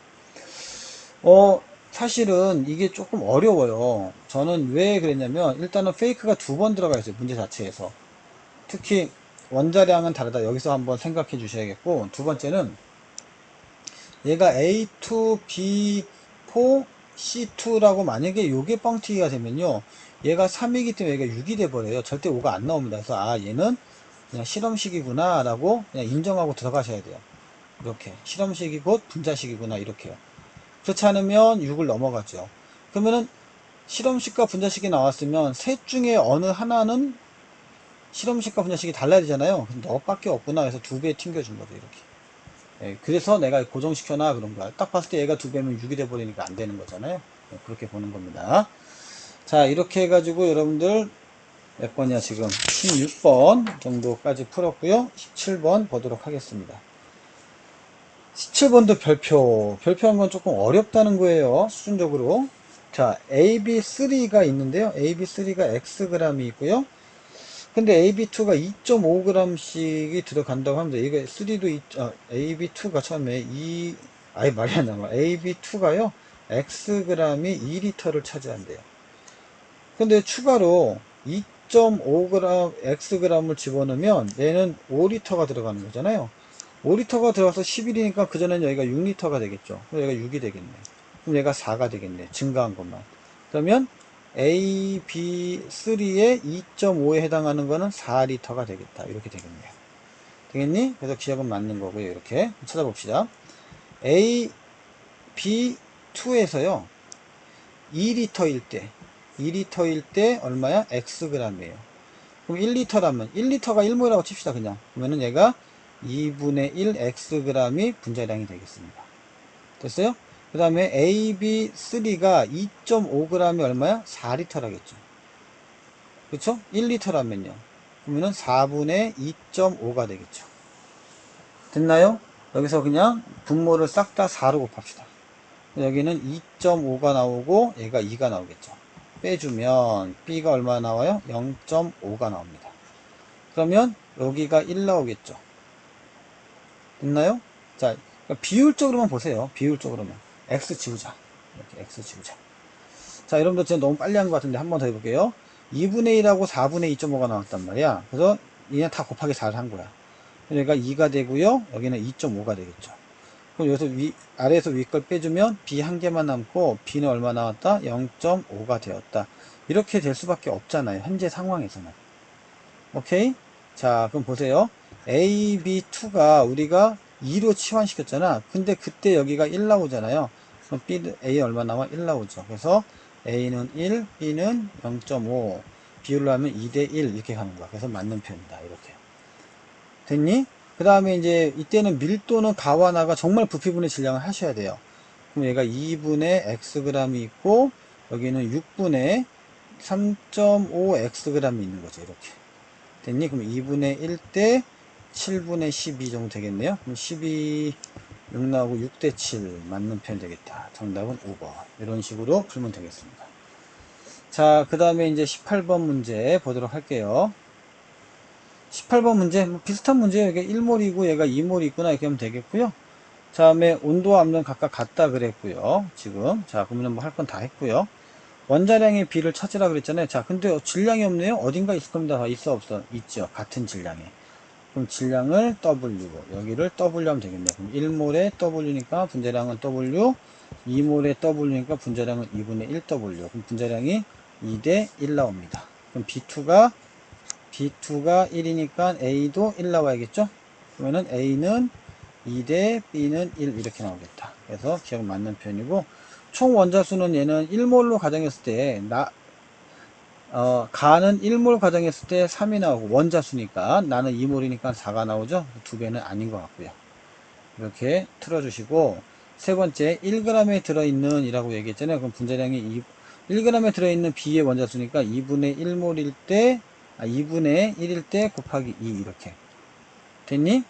[SPEAKER 1] 사실은 이게 조금 어려워요. 저는 왜 그랬냐면 일단은 페이크가 2번 들어가 있어요. 문제 자체에서. 특히 원자량은 다르다. 여기서 한번 생각해 주셔야겠고 두 번째는 얘가 A2, B4, C2라고 만약에 요게 뻥튀기가 되면요. 얘가 3이기 때문에 얘가 6이 돼버려요. 절대 5가 안 나옵니다. 그래서 아, 얘는 그냥 실험식이구나 라고 그냥 인정하고 들어가셔야 돼요. 이렇게. 실험식이 곧 분자식이구나. 이렇게요. 그렇지 않으면 6을 넘어가죠. 그러면은 실험식과 분자식이 나왔으면 셋 중에 어느 하나는 실험식과 분자식이 달라야 되잖아요. 너밖에 없구나. 그래서 두 배 튕겨준 거죠. 이렇게. 예, 그래서 내가 고정시켜놔 그런 거야. 딱 봤을 때 얘가 두 배면 6이 돼버리니까 안 되는 거잖아요. 예, 그렇게 보는 겁니다. 자, 이렇게 해가지고 여러분들 몇 번이야 지금 16번 정도까지 풀었고요. 17번 보도록 하겠습니다. 17번도 별표한 건 조금 어렵다는 거예요. 수준적으로. 자, AB3가 있는데요. AB3가 Xg이 있고요. 근데 AB2가 2.5g씩이 들어간다고 합니다. 이게 3도 AB2가 처음에 아예 말이 안 나와. AB2가요. Xg이 2리터를 차지한대요. 근데 추가로 2.5g Xg을 집어넣으면 얘는 5리터가 들어가는 거잖아요. 5리터가 들어가서 11이니까 그전엔 여기가 6리터가 되겠죠. 그럼 얘가 6이 되겠네. 그럼 얘가 4가 되겠네. 증가한 것만. 그러면 A, B, 3의 2.5에 해당하는 거는 4리터가 되겠다. 이렇게 되겠네요. 되겠니? 그래서 기억은 맞는 거고요. 이렇게 찾아봅시다. A, B, 2에서요. 2리터일 때 얼마야? Xg이에요. 그럼 1리터라면 1리터가 1몰이라고 칩시다. 그냥. 그러면은 얘가 2분의 1 Xg이 분자량이 되겠습니다. 됐어요? 그 다음에 AB3가 2.5g이 얼마야? 4리터라겠죠. 그쵸? 1리터라면요. 그러면은 4분의 2.5가 되겠죠. 됐나요? 여기서 그냥 분모를 싹 다 4로 곱합시다. 여기는 2.5가 나오고 얘가 2가 나오겠죠. 빼주면 B가 얼마 나와요? 0.5가 나옵니다. 그러면 여기가 1 나오겠죠. 됐나요? 자, 그러니까 비율적으로만 보세요. 비율적으로만. X 지우자. 이렇게 X 지우자. 자, 여러분들 지금 너무 빨리 한 것 같은데 한 번 더 해볼게요. 2분의 1하고 4분의 2.5가 나왔단 말이야. 그래서 얘는 다 곱하기 4를 한 거야. 그러니까 2가 되고요. 여기는 2.5가 되겠죠. 그럼 여기서 아래에서 위 걸 빼주면 B 한 개만 남고 B는 얼마 나왔다? 0.5가 되었다. 이렇게 될 수밖에 없잖아요. 현재 상황에서는. 오케이? 자, 그럼 보세요. A, B2가 우리가 2로 치환시켰잖아. 근데 그때 여기가 1 나오잖아요. 그럼 A 얼마 나와? 1 나오죠. 그래서 A는 1, B는 0.5. 비율로 하면 2대 1 이렇게 가는 거야. 그래서 맞는 표현이다. 이렇게. 됐니? 그 다음에 이제 이때는 밀도는 가와 나가 정말 부피분의 질량을 하셔야 돼요. 그럼 얘가 2분의 xg이 있고 여기는 6분의 3.5xg이 있는 거죠. 이렇게. 됐니? 그럼 2분의 1 대 7분의 12 정도 되겠네요. 그럼 12, 6 나오고 6대 7 맞는 표현 되겠다. 정답은 5번. 이런 식으로 풀면 되겠습니다. 자, 그 다음에 이제 18번 문제 보도록 할게요. 18번 문제, 뭐 비슷한 문제예요. 이게 1몰이고 얘가 2몰이 있구나. 이렇게 하면 되겠고요. 다음에 온도와 압력은 각각 같다 그랬고요. 지금. 자, 그러면 뭐 할 건 다 했고요. 원자량의 비를 찾으라 그랬잖아요. 자, 근데 질량이 없네요. 어딘가 있을 겁니다. 있어, 없어? 있죠. 같은 질량에. 그럼 질량을 W고, 여기를 W 하면 되겠네요. 그럼 1몰에 W니까 분자량은 W, 2몰에 W니까 분자량은 2분의 1W. 그럼 분자량이 2대 1 나옵니다. 그럼 B2가 1이니까 A도 1 나와야겠죠? 그러면은 A는 2대 B는 1 이렇게 나오겠다. 그래서 기억 맞는 편이고, 총 원자수는 얘는 1몰로 가정했을 때, 가는 1몰 가정했을 때 3이 나오고, 원자수니까, 나는 2몰이니까 4가 나오죠? 두 배는 아닌 것 같고요. 이렇게 틀어주시고, 세 번째, 1g에 들어있는 이라고 얘기했잖아요. 그럼 분자량이 1g에 들어있는 B의 원자수니까 2분의 1몰일 때, 2분의 1일 때 곱하기 2 이렇게. 됐니?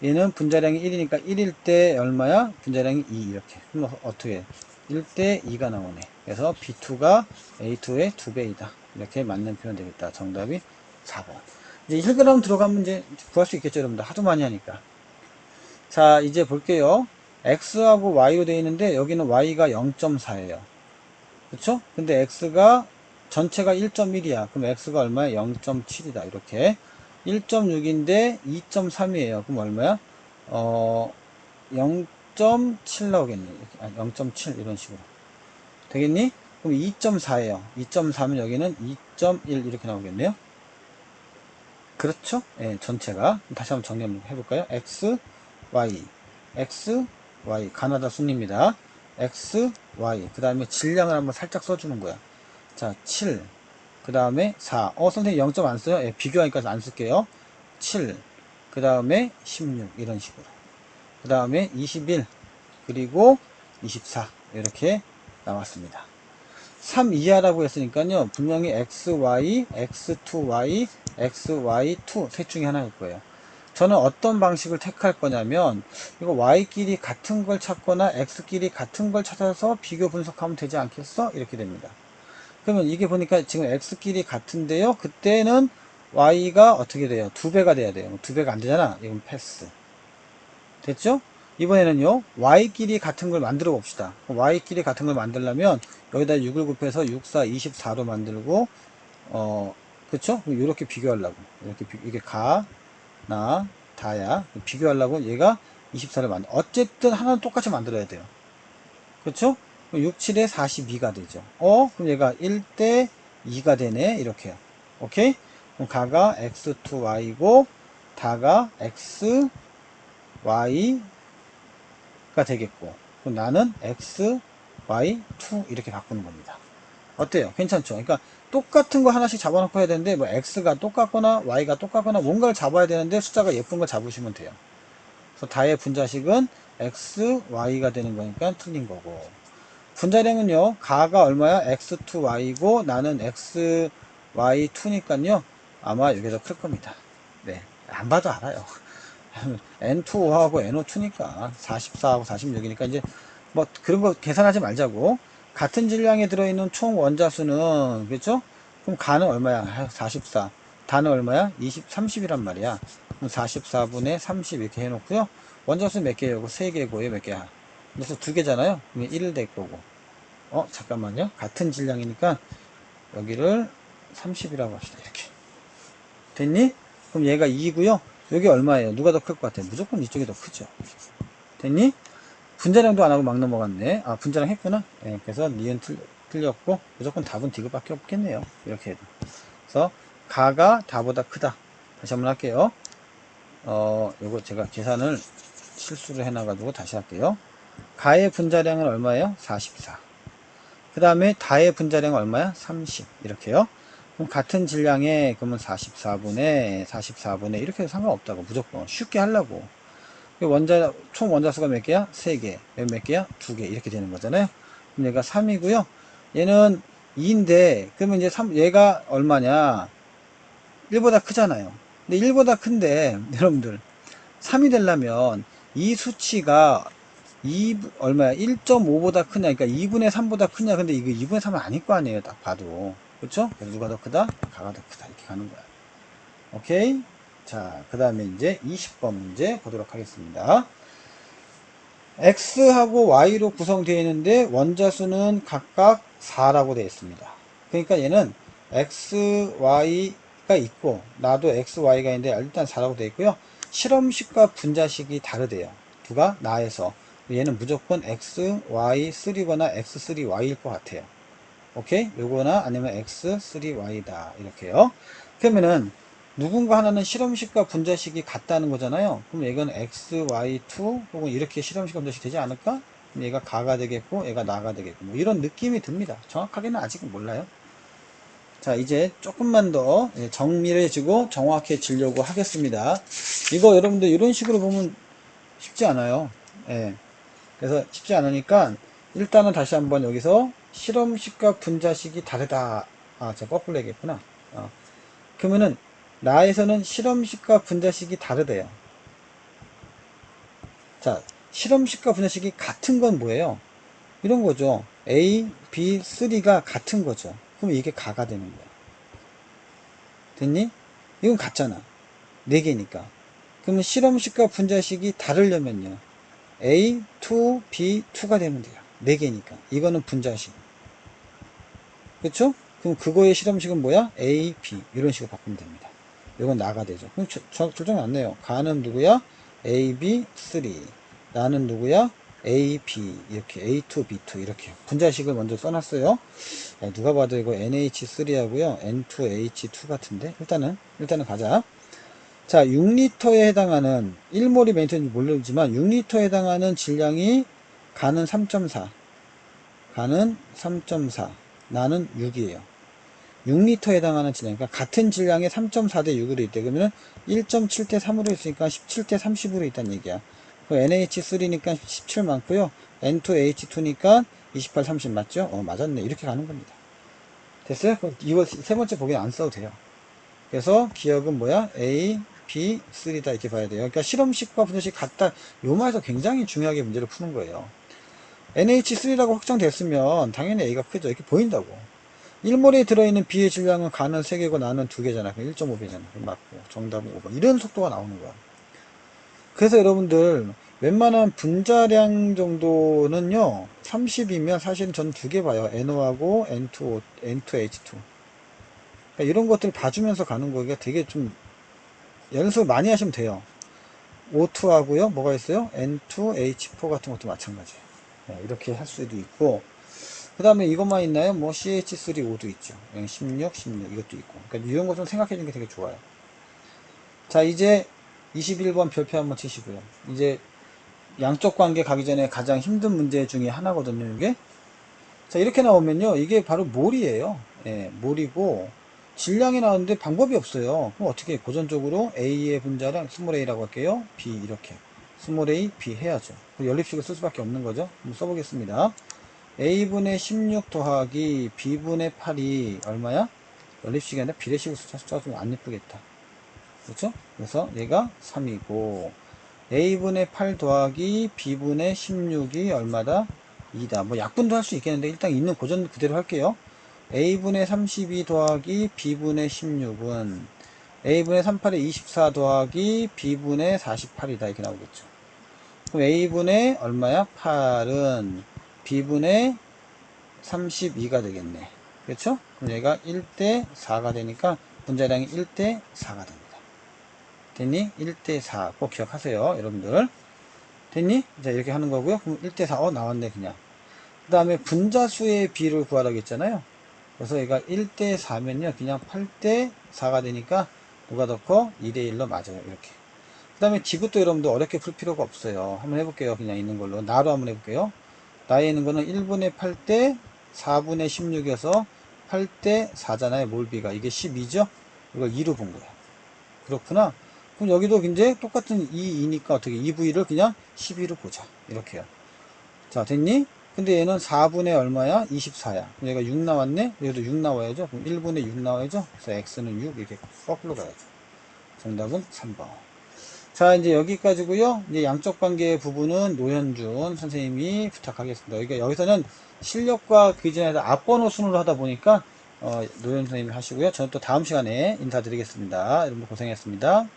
[SPEAKER 1] 얘는 분자량이 1이니까 1일 때 얼마야? 분자량이 2 이렇게. 그럼 어떻게? 1대 2가 나오네. 그래서 B2가 A2의 2배이다. 이렇게 맞는 표현 되겠다. 정답이 4번. 이제 1g 들어가면 이제 구할 수 있겠죠, 여러분들. 하도 많이 하니까. 자, 이제 볼게요. X하고 Y로 되어 있는데 여기는 Y가 0.4예요. 그쵸? 근데 X가 전체가 1.1이야. 그럼 X가 얼마야? 0.7이다. 이렇게. 1.6인데 2.3이에요. 그럼 얼마야? 0, 0.7 나오겠네. 0.7 이런 식으로. 되겠니? 그럼 2.4예요. 2.4면 여기는 2.1 이렇게 나오겠네요. 그렇죠? 예, 전체가. 다시 한번 정리 한번 해볼까요? X, Y, X, Y. 가나다 순입니다. X, Y. 그 다음에 질량을 한번 살짝 써주는 거야. 자, 7. 그 다음에 4. 선생님 0점 안 써요? 예, 비교하니까 안 쓸게요. 7. 그 다음에 16. 이런 식으로. 그 다음에 21. 그리고 24. 이렇게 나왔습니다. 3 이하라고 했으니까요. 분명히 XY, X2Y, XY2 셋 중에 하나일 거예요. 저는 어떤 방식을 택할 거냐면 이거 Y끼리 같은 걸 찾거나 X끼리 같은 걸 찾아서 비교 분석하면 되지 않겠어? 이렇게 됩니다. 그러면 이게 보니까 지금 X끼리 같은데요. 그때는 Y가 어떻게 돼요? 2배가 돼야 돼요. 2배가 안 되잖아. 이건 패스. 됐죠? 이번에는요, Y끼리 같은 걸 만들어 봅시다. Y끼리 같은 걸 만들려면, 여기다 6을 곱해서 6, 4, 24로 만들고, 그쵸? 이렇게 비교하려고. 이게 나, 다야. 비교하려고 얘가 24를 어쨌든 하나는 똑같이 만들어야 돼요. 그쵸? 6, 7에 42가 되죠. 그럼 얘가 1대 2가 되네. 이렇게요. 오케이? 그럼 가가 x2y고, 다가 x, y, 가 되겠고, 그럼 나는 x, y, 2 이렇게 바꾸는 겁니다. 어때요? 괜찮죠? 그러니까 똑같은 거 하나씩 잡아놓고 해야 되는데 뭐 x가 똑같거나 y가 똑같거나 뭔가를 잡아야 되는데 숫자가 예쁜 거 잡으시면 돼요. 그래서 다의 분자식은 x, y가 되는 거니까 틀린 거고, 분자량은요, 가가 얼마야? x2y고 나는 x, y, 2니까요 아마 여기가 더 클 겁니다. 네, 안 봐도 알아요. N25하고 NO2니까 44하고 46이니까 이제 뭐 그런 거 계산하지 말자고. 같은 질량에 들어있는 총 원자수는 그렇죠? 그럼 가는 얼마야? 44. 다는 얼마야? 30이란 말이야. 그럼 44분의 30 이렇게 해놓고요. 원자수 몇 개예요? 3개고요. 몇 개야? 그래서 2개잖아요. 그럼 1 될 거고. 잠깐만요. 같은 질량이니까 여기를 30이라고 합시다. 이렇게. 됐니? 그럼 얘가 2고요. 여기 얼마예요? 누가 더 클 것 같아요? 무조건 이쪽이 더 크죠. 됐니? 분자량도 안 하고 막 넘어갔네. 분자량 했구나. 네, 그래서 니은 틀렸고 무조건 답은 D급밖에 없겠네요. 이렇게 해도. 그래서 가가 다보다 크다. 다시 한번 할게요. 요거 제가 계산을 실수를 해놔가지고 다시 할게요. 가의 분자량은 얼마예요? 44. 그 다음에 다의 분자량은 얼마야? 30. 이렇게요. 그럼 같은 질량에 그러면 44분의 이렇게 해도 상관없다고. 무조건 쉽게 하려고. 총 원자수가 몇 개야? 3개. 몇 개야? 2개. 이렇게 되는 거잖아요. 그럼 얘가 3이고요. 얘는 2인데, 그러면 이제 얘가 얼마냐? 1보다 크잖아요. 근데 1보다 큰데, 여러분들, 3이 되려면 이 수치가 얼마야? 1.5보다 크냐? 그러니까 2분의 3보다 크냐? 근데 이거 2분의 3은 아닐 거 아니에요. 딱 봐도. 그렇죠? 그래서 누가 더 크다? 가가 더 크다. 이렇게 가는 거야. 오케이? 자, 그 다음에 이제 20번 문제 보도록 하겠습니다. X하고 Y로 구성되어 있는데 원자수는 각각 4라고 되어 있습니다. 그러니까 얘는 X, Y가 있고 나도 X, Y가 있는데 일단 4라고 되어 있고요. 실험식과 분자식이 다르대요. 누가? 나에서. 얘는 무조건 X, Y, 3거나 X, 3, Y일 것 같아요. 오케이? 요거나 아니면 X, 3, Y다. 이렇게요. 그러면은 누군가 하나는 실험식과 분자식이 같다는 거잖아요. 그럼 얘는 X, Y, 2 혹은 이렇게 실험식과 분자식이 되지 않을까? 그럼 얘가 가가 되겠고 얘가 나가 되겠고 뭐 이런 느낌이 듭니다. 정확하게는 아직은 몰라요. 자, 이제 조금만 더 정밀해지고 정확해지려고 하겠습니다. 이거 여러분들 이런 식으로 보면 쉽지 않아요. 예. 그래서 쉽지 않으니까 일단은 다시 한번 여기서 실험식과 분자식이 다르다. 제가 거꾸로 얘기했구나. 그러면은 나에서는 실험식과 분자식이 다르대요. 자, 실험식과 분자식이 같은 건 뭐예요? 이런 거죠. A, B, 3가 같은 거죠. 그럼 이게 가가 되는 거야. 됐니? 이건 같잖아. 4개니까. 그러면 실험식과 분자식이 다르려면요. A, 2, B, 2가 되면 돼요. 4개니까. 이거는 분자식. 그쵸? 그럼 그거의 실험식은 뭐야? A, B. 이런 식으로 바꾸면 됩니다. 이건 나가 되죠. 그럼 결정 났네요. 가는 누구야? A, B, 3. 나는 누구야? A, B 이렇게 A2, B2 이렇게 분자식을 먼저 써놨어요. 누가 봐도 이거 NH3하고요 N2H2 같은데 일단은 가자. 자, 6리터에 해당하는 1몰이 몇 리터인지 모르지만 6리터에 해당하는 질량이 가는 3.4, 가는 3.4, 나는 6이에요. 6리터에 해당하는 질량, 그러니까 같은 질량의 3.4 대 6으로 있대. 그러면 1.7 대 3으로 있으니까 17 대 30으로 있다는 얘기야. NH3니까 17 많고요. N2H2니까 28, 30 맞죠? 맞았네. 이렇게 가는 겁니다. 됐어요? 이거 세 번째 보기는 안 써도 돼요. 그래서 기억은 뭐야? A, B, 3다 이렇게 봐야 돼요. 그러니까 실험식과 분자식 같다. 요 말에서 굉장히 중요하게 문제를 푸는 거예요. NH3라고 확정됐으면 당연히 A가 크죠. 이렇게 보인다고. 1몰에 들어있는 B의 질량은 가는 3개고 나는 2개잖아. 1.5배잖아. 맞고. 정답은 5번. 이런 속도가 나오는 거야. 그래서 여러분들 웬만한 분자량 정도는요 30이면 사실은 전 2개 봐요. NO하고 N2, N2H2. 그러니까 이런 것들 봐주면서 가는 거가 되게 좀 연습 많이 하시면 돼요. O2 하고요. 뭐가 있어요? N2H4 같은 것도 마찬가지예요. 이렇게 할 수도 있고, 그 다음에 이것만 있나요? 뭐 CH3O도 있죠. 16, 16 이것도 있고. 그러니까 이런 거 좀 생각해 주는 게 되게 좋아요. 자, 이제 21번 별표 한번 치시고요. 이제 양쪽 관계 가기 전에 가장 힘든 문제 중에 하나거든요, 이게. 자, 이렇게 나오면요. 이게 바로 몰이에요. 몰이고, 질량이 나오는데 방법이 없어요. 그럼 어떻게 고전적으로 A의 분자량 스몰 a라고 할게요. B 이렇게. 스몰 a, B 해야죠. 연립식을 쓸 수밖에 없는 거죠. 한번 써보겠습니다. A분의 16 더하기 B분의 8이 얼마야? 연립식이 아니라 비례식을 써주면 안 예쁘겠다. 그렇죠? 그래서 얘가 3이고, A분의 8 더하기 B분의 16이 얼마다? 2다. 뭐 약분도 할 수 있겠는데 일단 있는 고전 그대로 할게요. A분의 32 더하기 B분의 16은 A분의 38에 24 더하기 B분의 48이다. 이렇게 나오겠죠. 그럼 A분의 얼마야? 8은 B분의 32가 되겠네. 그렇죠? 그럼 얘가 1대 4가 되니까 분자량이 1대 4가 됩니다. 됐니? 1대 4 꼭 기억하세요. 여러분들. 됐니? 자, 이렇게 하는 거고요. 그럼 1대 4, 나왔네, 그냥. 그 다음에 분자수의 비를 구하라고 했잖아요. 그래서 얘가 1대 4면요, 그냥 8대 4가 되니까, 누가 더 커? 2대 1로 맞아요, 이렇게. 그 다음에 지구도 여러분들 어렵게 풀 필요가 없어요. 한번 해볼게요. 그냥 있는 걸로. 나로 한번 해볼게요. 나에 있는 거는 1분의 8대 4분의 16이어서 8대 4잖아요, 몰비가. 이게 12죠? 이걸 2로 본 거야. 그렇구나. 그럼 여기도 이제 똑같은 2이니까 어떻게 2V를 그냥 12로 보자. 이렇게요. 자, 됐니? 근데 얘는 4분의 얼마야? 24야. 얘가 6 나왔네? 얘도 6 나와야죠. 그럼 1분의 6 나와야죠. 그래서 x는 6 이렇게 거꾸로 가야죠. 정답은 3번. 자, 이제 여기까지고요. 이제 양적 관계 부분은 노현준 선생님이 부탁하겠습니다. 여기서는 실력과 퀴즈에 앞번호 순으로 하다 보니까 노현준 선생님이 하시고요. 저는 또 다음 시간에 인사드리겠습니다. 여러분 고생했습니다.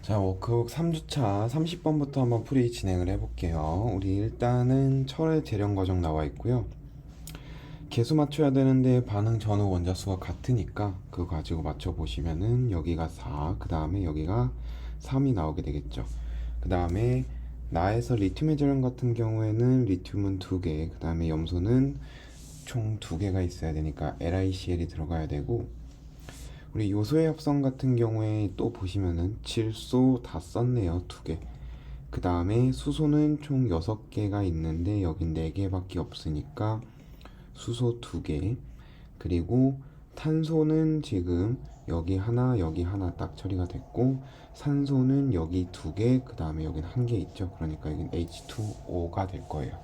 [SPEAKER 2] 자, 워크북 3주차 30번부터 한번 풀이 진행을 해볼게요. 우리 일단은 철의 재련 과정 나와 있고요. 개수 맞춰야 되는데 반응 전후 원자수가 같으니까 그거 가지고 맞춰보시면은 여기가 4, 그 다음에 여기가 3이 나오게 되겠죠. 그 다음에 나에서 리튬의 재련 같은 경우에는 리튬은 2개, 그 다음에 염소는 총 2개가 있어야 되니까 LiCl이 들어가야 되고, 우리 요소의 합성 같은 경우에 또 보시면은 질소 다 썼네요. 2개. 그 다음에 수소는 총 6개가 있는데 여긴 4개밖에 없으니까 수소 2개. 그리고 탄소는 지금 여기 하나 딱 처리가 됐고, 산소는 여기 2개, 그 다음에 여긴 1개 있죠. 그러니까 여긴 H2O가 될 거예요.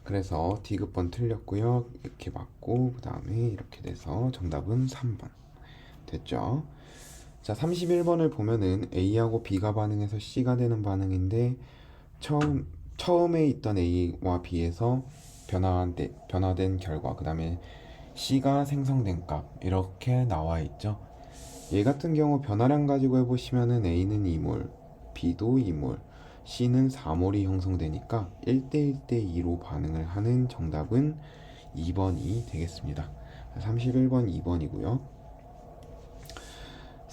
[SPEAKER 2] 그래서 D급번 틀렸고요. 이렇게 맞고, 그 다음에 이렇게 돼서 정답은 3번 됐죠. 자, 31번을 보면은 A하고 B가 반응해서 C가 되는 반응인데, 처음에 있던 A와 B에서 변화된 결과, 그 다음에 C가 생성된 값 이렇게 나와 있죠. 얘 같은 경우 변화량 가지고 해보시면은 A는 2몰, B도 2몰, C는 4몰이 형성되니까 1대1대2로 반응을 하는 정답은 2번이 되겠습니다. 31번 2번이고요.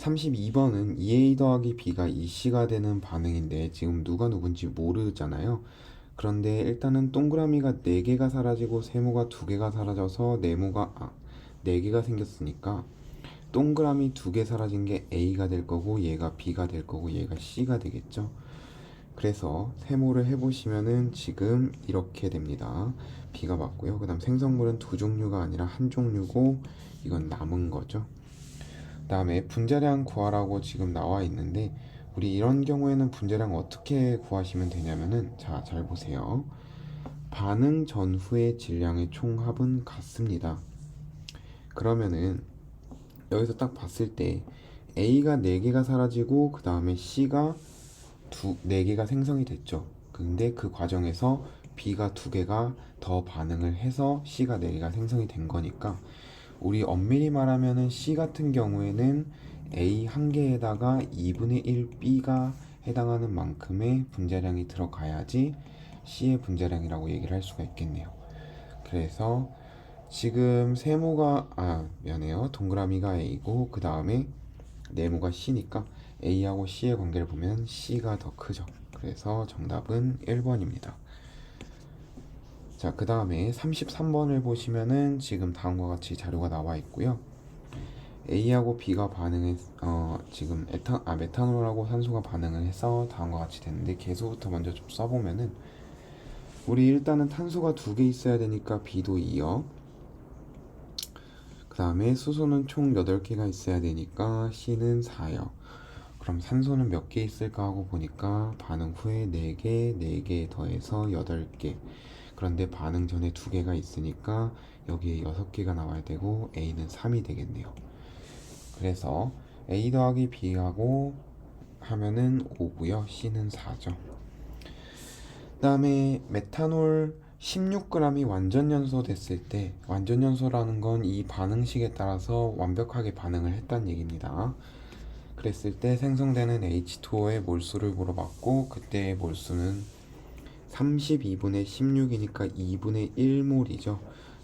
[SPEAKER 2] 32번은 2a 더하기 b가 2c가 되는 반응인데 지금 누가 누군지 모르잖아요. 그런데 일단은 동그라미가 4개가 사라지고 세모가 2개가 사라져서 4개가 생겼으니까 동그라미 2개 사라진 게 a가 될 거고 얘가 b가 될 거고 얘가 c가 되겠죠. 그래서 세모를 해보시면은 지금 이렇게 됩니다. b가 맞고요. 그 다음 생성물은 두 종류가 아니라 한 종류고 이건 남은 거죠. 그 다음에 분자량 구하라고 지금 나와 있는데 우리 이런 경우에는 분자량 어떻게 구하시면 되냐면은 자, 잘 보세요. 반응 전후의 질량의 총합은 같습니다. 그러면은 여기서 딱 봤을 때 A가 4개가 사라지고 그 다음에 C가 4개가 생성이 됐죠. 근데 그 과정에서 B가 2개가 더 반응을 해서 C가 4개가 생성이 된 거니까 우리 엄밀히 말하면은 C 같은 경우에는 A 한 개에다가 2분의 1 B가 해당하는 만큼의 분자량이 들어가야지 C의 분자량이라고 얘기를 할 수가 있겠네요. 그래서 지금 미안해요. 동그라미가 A고 그 다음에 네모가 C니까 A하고 C의 관계를 보면 C가 더 크죠. 그래서 정답은 1번입니다. 자, 그 다음에 33번을 보시면은 지금 다음과 같이 자료가 나와 있고요. A하고 B가 지금 메탄올하고 산소가 반응을 해서 다음과 같이 됐는데 개수부터 먼저 좀 써보면은 우리 일단은 탄소가 2개 있어야 되니까 B도 2요. 그 다음에 수소는 총 8개가 있어야 되니까 C는 4요. 그럼 산소는 몇 개 있을까 하고 보니까 반응 후에 4개, 4개 더해서 8개. 그런데 반응 전에 2개가 있으니까 여기에 6개가 나와야 되고 A는 3이 되겠네요. 그래서 A 더하기 B하고 하면은 5고요. C는 4죠. 그 다음에 메탄올 16g이 완전 연소 됐을 때, 완전 연소라는 건 이 반응식에 따라서 완벽하게 반응을 했다는 얘기입니다. 그랬을 때 생성되는 H2O의 몰수를 물어봤고 그때의 몰수는 32분의 16이니까 2분의 1몰이죠.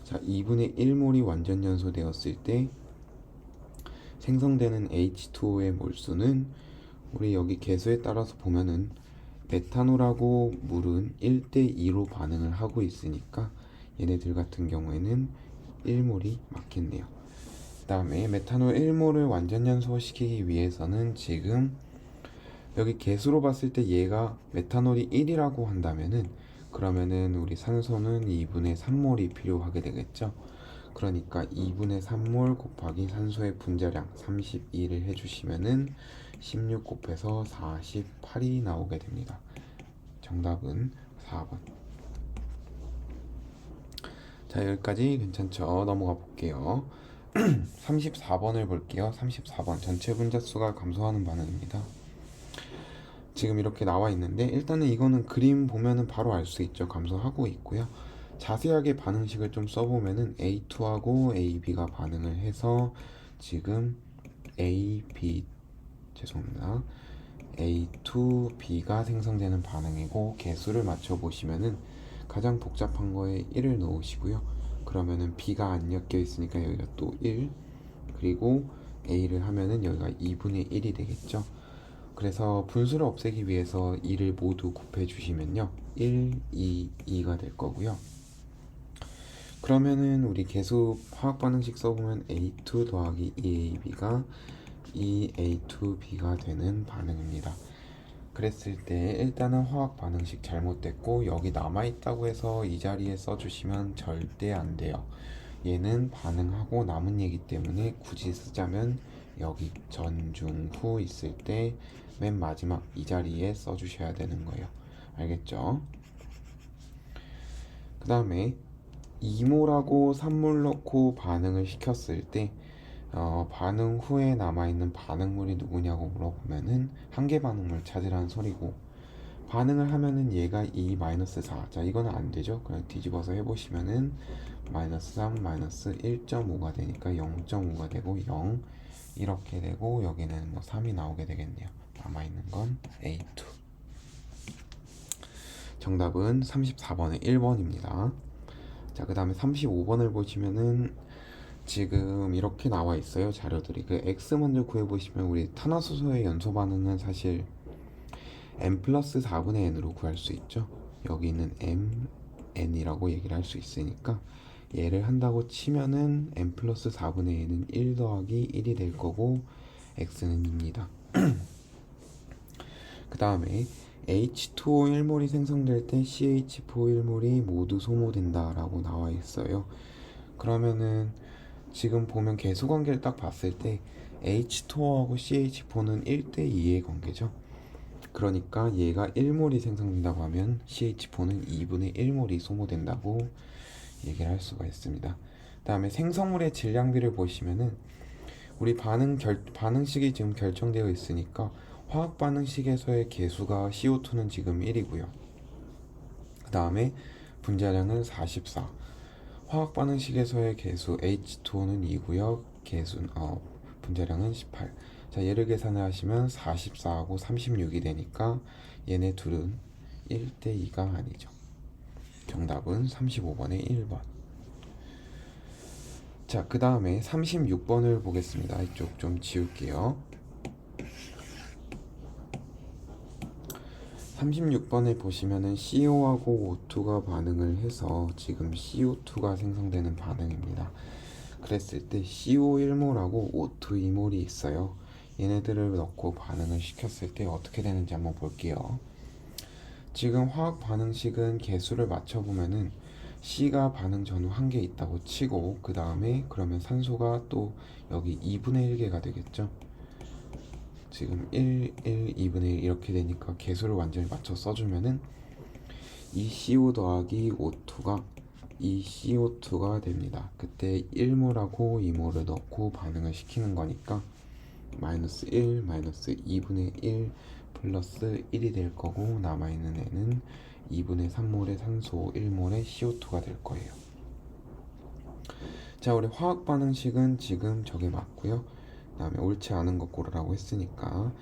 [SPEAKER 2] 자, 2분의 1몰이 완전 연소되었을 때 생성되는 H2O의 몰수는 우리 여기 개수에 따라서 보면은 메탄올하고 물은 1대2로 반응을 하고 있으니까 얘네들 같은 경우에는 1몰이 맞겠네요. 그 다음에 메탄올 1몰을 완전 연소시키기 위해서는 지금 여기 개수로 봤을 때 얘가 메탄올이 1이라고 한다면은 그러면은 우리 산소는 2분의 3몰이 필요하게 되겠죠. 그러니까 2분의 3몰 곱하기 산소의 분자량 32를 해주시면은 16 곱해서 48이 나오게 됩니다. 정답은 4번. 자, 여기까지 괜찮죠? 넘어가 볼게요. 34번을 볼게요. 34번 전체 분자수가 감소하는 반응입니다. 지금 이렇게 나와 있는데 일단은 이거는 그림 보면은 바로 알 수 있죠. 감소하고 있고요. 자세하게 반응식을 좀 써보면은 A2하고 AB가 반응을 해서 지금 죄송합니다. A2B가 생성되는 반응이고 개수를 맞춰보시면은 가장 복잡한 거에 1을 넣으시고요. 그러면은 B가 안 엮여 있으니까 여기가 또 1, 그리고 A를 하면은 여기가 2분의 1이 되겠죠. 그래서 분수를 없애기 위해서 2를 모두 곱해 주시면요 1, 2, 2가 될 거고요. 그러면은 우리 계수 화학 반응식 써보면 A2 더하기 2AB가 2A2B가 되는 반응입니다. 그랬을 때 일단은 화학 반응식 잘못됐고 여기 남아있다고 해서 이 자리에 써주시면 절대 안 돼요. 얘는 반응하고 남은 얘기 때문에 굳이 쓰자면 여기 전, 중, 후 있을 때 맨 마지막 이 자리에 써주셔야 되는 거예요. 알겠죠? 그 다음에 2몰하고 3몰 넣고 반응을 시켰을 때 반응 후에 남아있는 반응물이 누구냐고 물어보면은 한계 반응물 찾으라는 소리고 반응을 하면은 얘가 2-4. 자, 이거는 안 되죠. 그냥 뒤집어서 해보시면은 -3, -1.5가 되니까 0.5가 되고 0 이렇게 되고 여기는 뭐 3이 나오게 되겠네요. 남아있는 건 A2. 정답은 34번의 1번입니다. 자, 그 다음에 35번을 보시면은 지금 이렇게 나와 있어요. 자료들이. 그 x 먼저 구해보시면 우리 탄화수소의 연소 반응은 사실 m 플러스 4분의 n으로 구할 수 있죠. 여기는 m, n이라고 얘기를 할 수 있으니까 얘를 한다고 치면은 m 플러스 4분의 n은 1 더하기 1이 될 거고 x는 2입니다. 그 다음에 H2O 1몰이 생성될 때 CH4 1몰이 모두 소모된다 라고 나와 있어요. 그러면은 지금 보면 계수관계를 딱 봤을 때 H2O하고 CH4는 1대2의 관계죠. 그러니까 얘가 1몰이 생성된다고 하면 CH4는 2분의 1몰이 소모된다고 얘기를 할 수가 있습니다. 그 다음에 생성물의 질량비를 보시면은 우리 반응식이 지금 결정되어 있으니까 화학 반응식에서의 개수가 CO2는 지금 1이고요. 그 다음에 분자량은 44. 화학 반응식에서의 개수 H2O는 2고요. 분자량은 18. 자, 얘를 계산을 하시면 44하고 36이 되니까 얘네 둘은 1대2가 아니죠. 정답은 35번의 1번. 자, 그 다음에 36번을 보겠습니다. 이쪽 좀 지울게요. 36번에 보시면은 CO하고 O2가 반응을 해서 지금 CO2가 생성되는 반응입니다. 그랬을 때 CO 1몰하고 O2 2몰이 있어요. 얘네들을 넣고 반응을 시켰을 때 어떻게 되는지 한번 볼게요. 지금 화학 반응식은 개수를 맞춰보면은 C가 반응 전후 1개 있다고 치고 그 다음에 그러면 산소가 또 여기 2분의 1개가 되겠죠. 지금 1, 2분의 1 이렇게 되니까 개수를 완전히 맞춰 써주면은 이 CO 더하기 O2가 이 CO2가 됩니다. 그때 1몰하고 2몰을 넣고 반응을 시키는 거니까 마이너스 1, 마이너스 2분의 1 플러스 1이 될 거고 남아있는 애는 2분의 3몰의 산소 1몰의 CO2가 될 거예요. 자, 우리 화학 반응식은 지금 저게 맞고요. 그 다음에 옳지 않은 거 고르라고 했으니까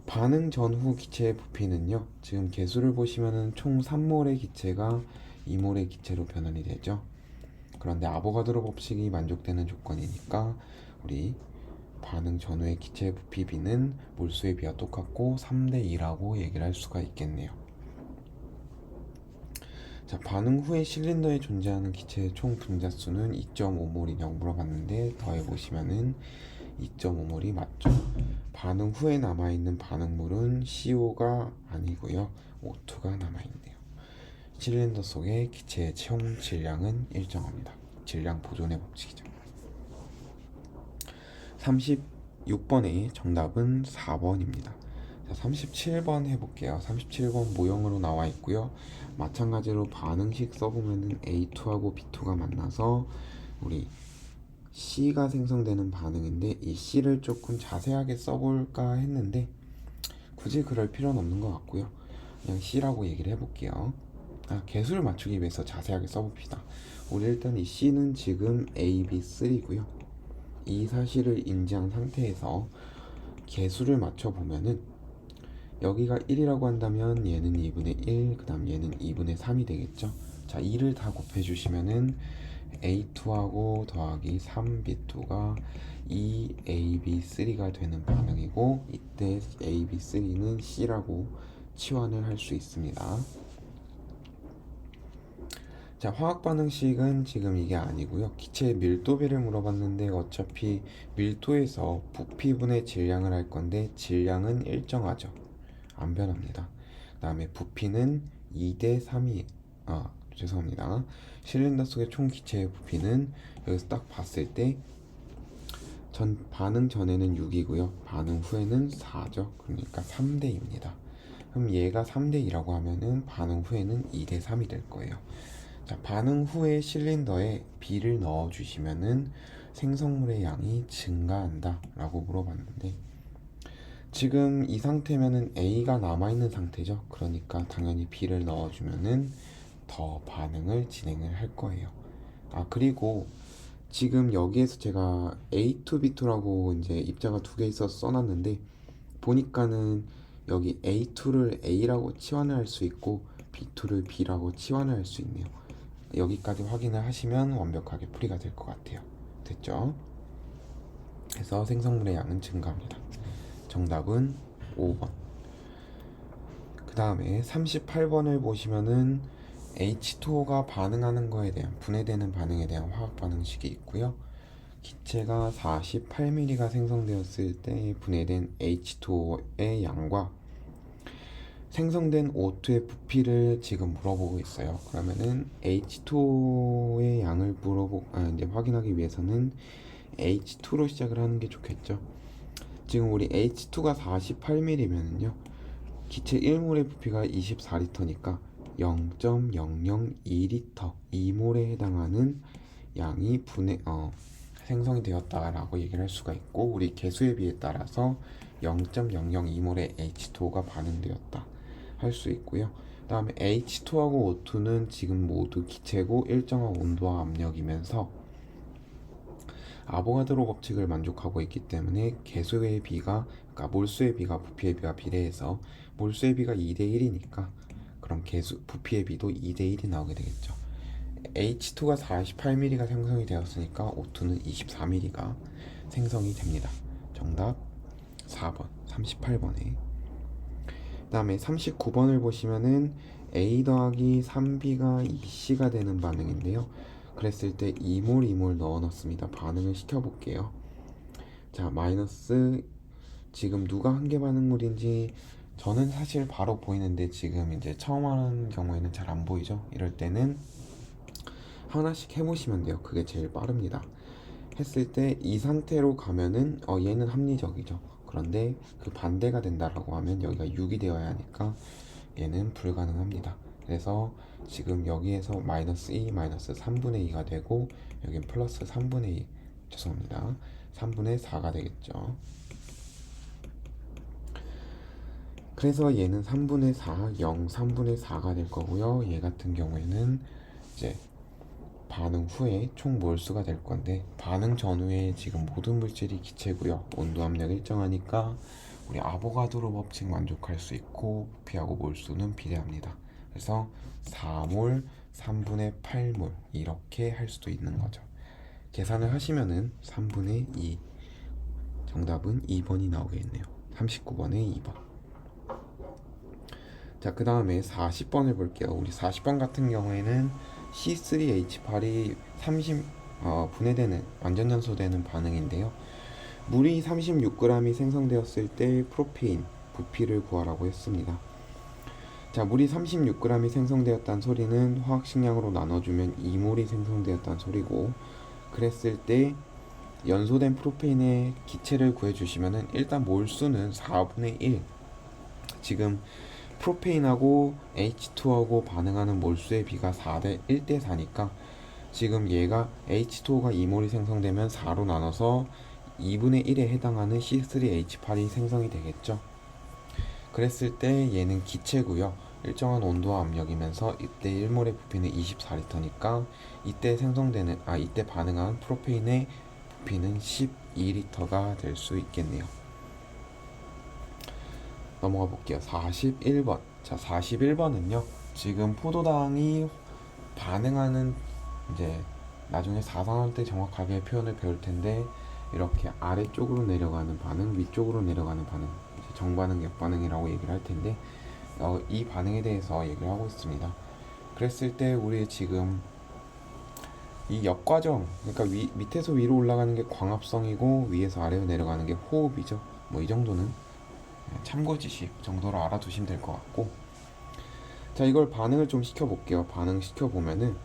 [SPEAKER 2] 반응 전후 기체의 부피는요, 지금 개수를 보시면은 총 3몰의 기체가 2몰의 기체로 변환이 되죠. 그런데 아보가드로 법칙이 만족되는 조건이니까 우리 반응 전후의 기체 부피 B는 몰수의 비와 똑같고 3대2라고 얘기를 할 수가 있겠네요. 자, 반응 후에 실린더에 존재하는 기체의 총 분자수는 2.5몰이냐고 물어봤는데 더해보시면은 2.5몰이 맞죠. 반응 후에 남아있는 반응물은 CO가 아니고요, O2가 남아있네요. 실린더 속의 기체의 총 질량은 일정합니다. 질량 보존의 법칙이죠. 36번의 정답은 4번입니다. 자, 37번 해볼게요. 37번 모형으로 나와 있고요. 마찬가지로 반응식 써보면은 A2하고 B2가 만나서 우리 C가 생성되는 반응인데 이 C를 조금 자세하게 써볼까 했는데 굳이 그럴 필요는 없는 것 같고요. 그냥 C라고 얘기를 해볼게요. 개수를 맞추기 위해서 자세하게 써봅시다. 우리 일단 이 C는 지금 AB3고요. 이 사실을 인지한 상태에서 개수를 맞춰보면은 여기가 1이라고 한다면 얘는 2분의 1, 그 다음 얘는 2분의 3이 되겠죠. 자, 2를 다 곱해주시면은 A2하고 더하기 3B2가 2AB3가 되는 반응이고 이때 AB3는 C라고 치환을 할 수 있습니다. 자, 화학 반응식은 지금 이게 아니고요. 기체의 밀도비를 물어봤는데 어차피 밀도에서 부피분의 질량을 할 건데 질량은 일정하죠. 안 변합니다. 그 다음에 부피는 2대 3이 죄송합니다. 실린더 속의 총 기체의 부피는 여기서 딱 봤을 때 반응 전에는 6이고요. 반응 후에는 4죠. 그러니까 3대입니다. 그럼 얘가 3대2라고 하면은 반응 후에는 2대 3이 될 거예요. 자, 반응 후에 실린더에 B를 넣어 주시면은 생성물의 양이 증가한다 라고 물어봤는데 지금 이 상태면은 A가 남아있는 상태죠. 그러니까 당연히 B를 넣어주면은 더 반응을 진행을 할 거예요. 그리고 지금 여기에서 제가 A2, B2라고 이제 입자가 두 개 있어서 써놨는데 보니까는 여기 A2를 A라고 치환을 할 수 있고 B2를 B라고 치환을 할 수 있네요. 여기까지 확인을 하시면 완벽하게 풀이가 될 것 같아요. 잘못했죠. 그래서 생성물의 양은 증가합니다. 정답은 5번. 그 다음에 38번을 보시면은 H2O가 반응하는 거에 대한, 분해되는 반응에 대한 화학 반응식이 있고요. 기체가 48mm가 생성되었을 때 분해된 H2O의 양과 생성된 O2의 부피를 지금 물어보고 있어요. 그러면은 H2O의 양을 이제 확인하기 위해서는 H2로 시작을 하는 게 좋겠죠. 지금 우리 H2가 48mm면은요, 기체 1몰의 부피가 24리터니까 0.002리터 2몰에 해당하는 양이 생성이 되었다라고 얘기를 할 수가 있고, 우리 개수의 비에 따라서 0.002몰의 H2O가 반응되었다 할 수 있고요. 그 다음에 H2하고 O2는 지금 모두 기체고 일정한 온도와 압력이면서 아보가드로 법칙을 만족하고 있기 때문에 개수의 비가, 그러니까 몰수의 비가 부피의 비와 비례해서 몰수의 비가 2대1이니까 그럼 부피의 비도 2대1이 나오게 되겠죠. H2가 48mm가 생성이 되었으니까 O2는 24mm가 생성이 됩니다. 정답 4번, 38번에. 그 다음에 39번을 보시면은 A 더하기 3B가 2C가 되는 반응인데요. 그랬을 때 2몰 넣어 넣습니다. 반응을 시켜 볼게요. 자, 마이너스, 지금 누가 한계 반응물인지 저는 사실 바로 보이는데 지금 이제 처음 하는 경우에는 잘 안 보이죠. 이럴 때는 하나씩 해보시면 돼요. 그게 제일 빠릅니다. 했을 때 이 상태로 가면은 얘는 합리적이죠. 그런데 그 반대가 된다라고 하면 여기가 6이 되어야 하니까 얘는 불가능합니다. 그래서 지금 여기에서 마이너스 2, 마이너스 3분의 2가 되고 여긴 플러스 3분의 2, 죄송합니다. 3분의 4가 되겠죠. 그래서 얘는 3분의 4, 0, 3분의 4가 될 거고요. 얘 같은 경우에는 이제 반응 후에 총 몰수가 될 건데, 반응 전후에 지금 모든 물질이 기체고요. 온도 압력 일정하니까 우리 아보가드로 법칙 만족할 수 있고 부피하고 몰수는 비례합니다. 그래서 4몰, 3분의 8몰 이렇게 할 수도 있는 거죠. 계산을 하시면은 3분의 2, 정답은 2번이 나오겠네요. 39번에 2번. 자, 그 다음에 40번을 볼게요. 우리 40번 같은 경우에는 C3H8이 분해되는, 완전 연소되는 반응인데요. 물이 36g이 생성되었을 때 프로페인 부피를 구하라고 했습니다. 자, 물이 36g이 생성되었다는 소리는 화학식량으로 나눠주면 2몰이 생성되었다는 소리고, 그랬을 때 연소된 프로페인의 기체를 구해주시면은 일단 몰수는 4분의 1, 지금 프로페인하고 H2하고 반응하는 몰수의 비가 1대 4니까 지금 얘가 H2O가 2몰이 생성되면 4로 나눠서 2분의 1에 해당하는 C3H8이 생성이 되겠죠. 그랬을 때 얘는 기체고요. 일정한 온도와 압력이면서 이때 1몰의 부피는 24리터니까 이때 반응한 프로페인의 부피는 12리터가 될 수 있겠네요. 넘어가 볼게요. 41번. 자, 41번은요. 지금 포도당이 반응하는, 이제 나중에 4상황 때 정확하게 표현을 배울 텐데, 이렇게 아래쪽으로 내려가는 반응, 위쪽으로 내려가는 반응, 정반응, 역반응이라고 얘기를 할 텐데, 이 반응에 대해서 얘기를 하고 있습니다. 그랬을 때 우리 지금 이 역과정, 그러니까 밑에서 위로 올라가는 게 광합성이고 위에서 아래로 내려가는 게 호흡이죠. 뭐 이 정도는 참고 지식 정도로 알아두시면 될 것 같고, 자, 이걸 반응을 좀 시켜볼게요. 반응 시켜보면은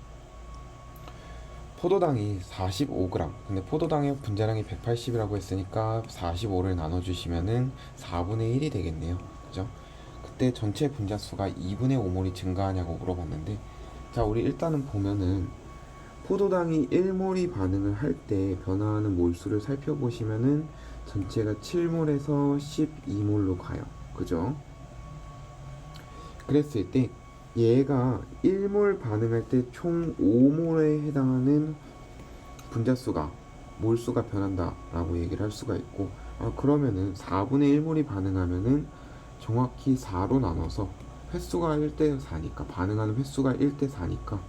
[SPEAKER 2] 포도당이 45g, 근데 포도당의 분자량이 180이라고 했으니까 45를 나눠주시면은 4분의 1이 되겠네요. 그죠? 그때 전체 분자수가 2분의 5몰이 증가하냐고 물어봤는데, 자, 우리 일단은 보면은 포도당이 1몰이 반응을 할 때 변화하는 몰수를 살펴보시면은 전체가 7몰에서 12몰로 가요. 그죠? 그랬을 때 얘가 1몰 반응할 때 총 5몰에 해당하는 분자수가, 몰수가 변한다 라고 얘기를 할 수가 있고, 그러면은 4분의 1몰이 반응하면은 정확히 4로 나눠서 횟수가 1대 4니까, 반응하는 횟수가 1대 4니까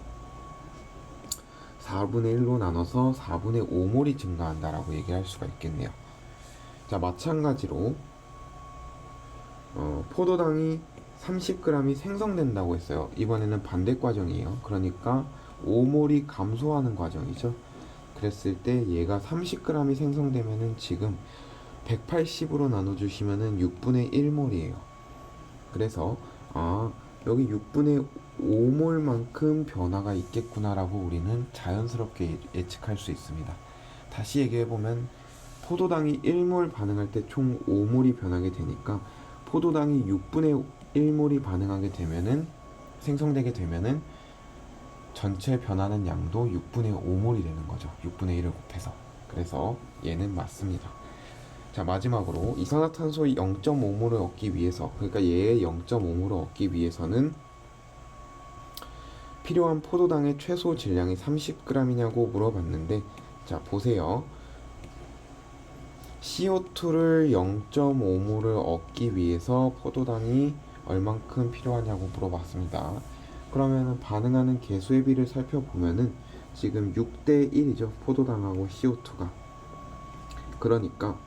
[SPEAKER 2] 4분의 1로 나눠서 4분의 5몰이 증가한다라고 얘기할 수가 있겠네요. 자, 마찬가지로 포도당이 30g이 생성된다고 했어요. 이번에는 반대 과정이에요. 그러니까 5몰이 감소하는 과정이죠. 그랬을 때 얘가 30g이 생성되면은 지금 180으로 나눠주시면은 6분의 1몰이에요. 그래서 여기 6분의 5몰만큼 변화가 있겠구나라고 우리는 자연스럽게 예측할 수 있습니다. 다시 얘기해보면 포도당이 1몰 반응할 때 총 5몰이 변하게 되니까 포도당이 6분의 1몰이 반응하게 되면은 생성되게 되면은 전체 변하는 양도 6분의 5몰이 되는 거죠. 6분의 1을 곱해서. 그래서 얘는 맞습니다. 자, 마지막으로 이산화탄소의 0.5몰을 얻기 위해서, 그러니까 얘의 0.5몰을 얻기 위해서는 필요한 포도당의 최소 질량이 30g이냐고 물어봤는데, 자, 보세요. CO2를 0.5몰을 얻기 위해서 포도당이 얼만큼 필요하냐고 물어봤습니다. 그러면 반응하는 개수의 비를 살펴보면은 지금 6대 1이죠. 포도당하고 CO2가. 그러니까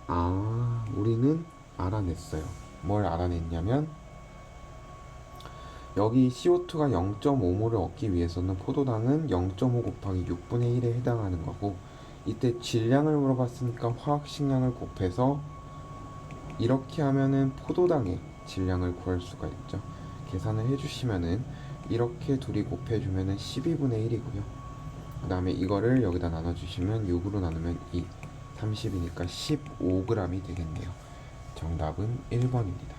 [SPEAKER 2] 우리는 알아냈어요. 뭘 알아냈냐면 여기 CO2가 0.5몰을 얻기 위해서는 포도당은 0.5 곱하기 6분의 1에 해당하는 거고, 이때 질량을 물어봤으니까 화학식량을 곱해서 이렇게 하면은 포도당의 질량을 구할 수가 있죠. 계산을 해주시면은 이렇게 둘이 곱해주면은 12분의 1이고요. 그 다음에 이거를 여기다 나눠주시면 6으로 나누면 2, 30이니까 15g이 되겠네요. 정답은 1번입니다.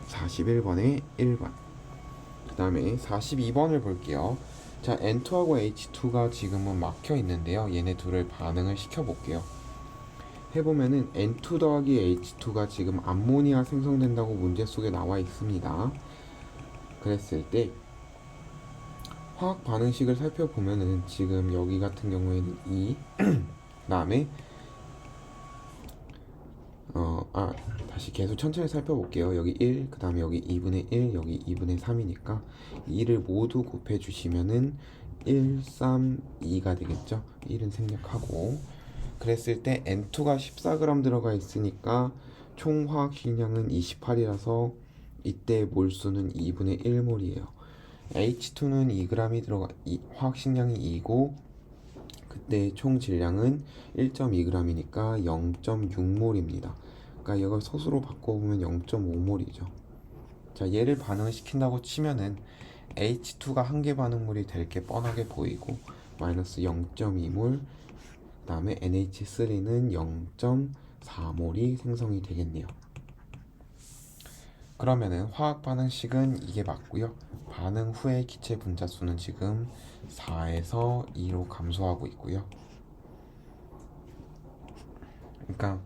[SPEAKER 2] 41번에 1번. 그 다음에 42번을 볼게요. 자, N2하고 H2가 지금은 막혀 있는데요. 얘네 둘을 반응을 시켜 볼게요. 해보면은 N2 더하기 H2가 지금 암모니아 생성된다고 문제 속에 나와 있습니다. 그랬을 때 화학 반응식을 살펴보면은 지금 여기 같은 경우에는 2, 그다음에 다시 계속 천천히 살펴볼게요. 여기 1, 그 다음에 여기 2분의 1, 여기 2분의 3이니까 2를 모두 곱해주시면은 1, 3, 2가 되겠죠. 1은 생략하고, 그랬을 때 N2가 14g 들어가 있으니까 총 화학식량은 28이라서 이때 몰수는 2분의 1몰이에요. H2는 2g이 화학식량이 2고 그때 총 질량은 1.2g이니까 0.6몰입니다. 그러니까 이걸 소수로 바꿔보면 0.5몰이죠. 자, 얘를 반응을 시킨다고 치면은 H2가 한 개 반응물이 될 게 뻔하게 보이고 마이너스 0.2몰, 그 다음에 NH3는 0.4몰이 생성이 되겠네요. 그러면은 화학 반응식은 이게 맞고요. 반응 후의 기체 분자수는 지금 4에서 2로 감소하고 있고요. 그러니까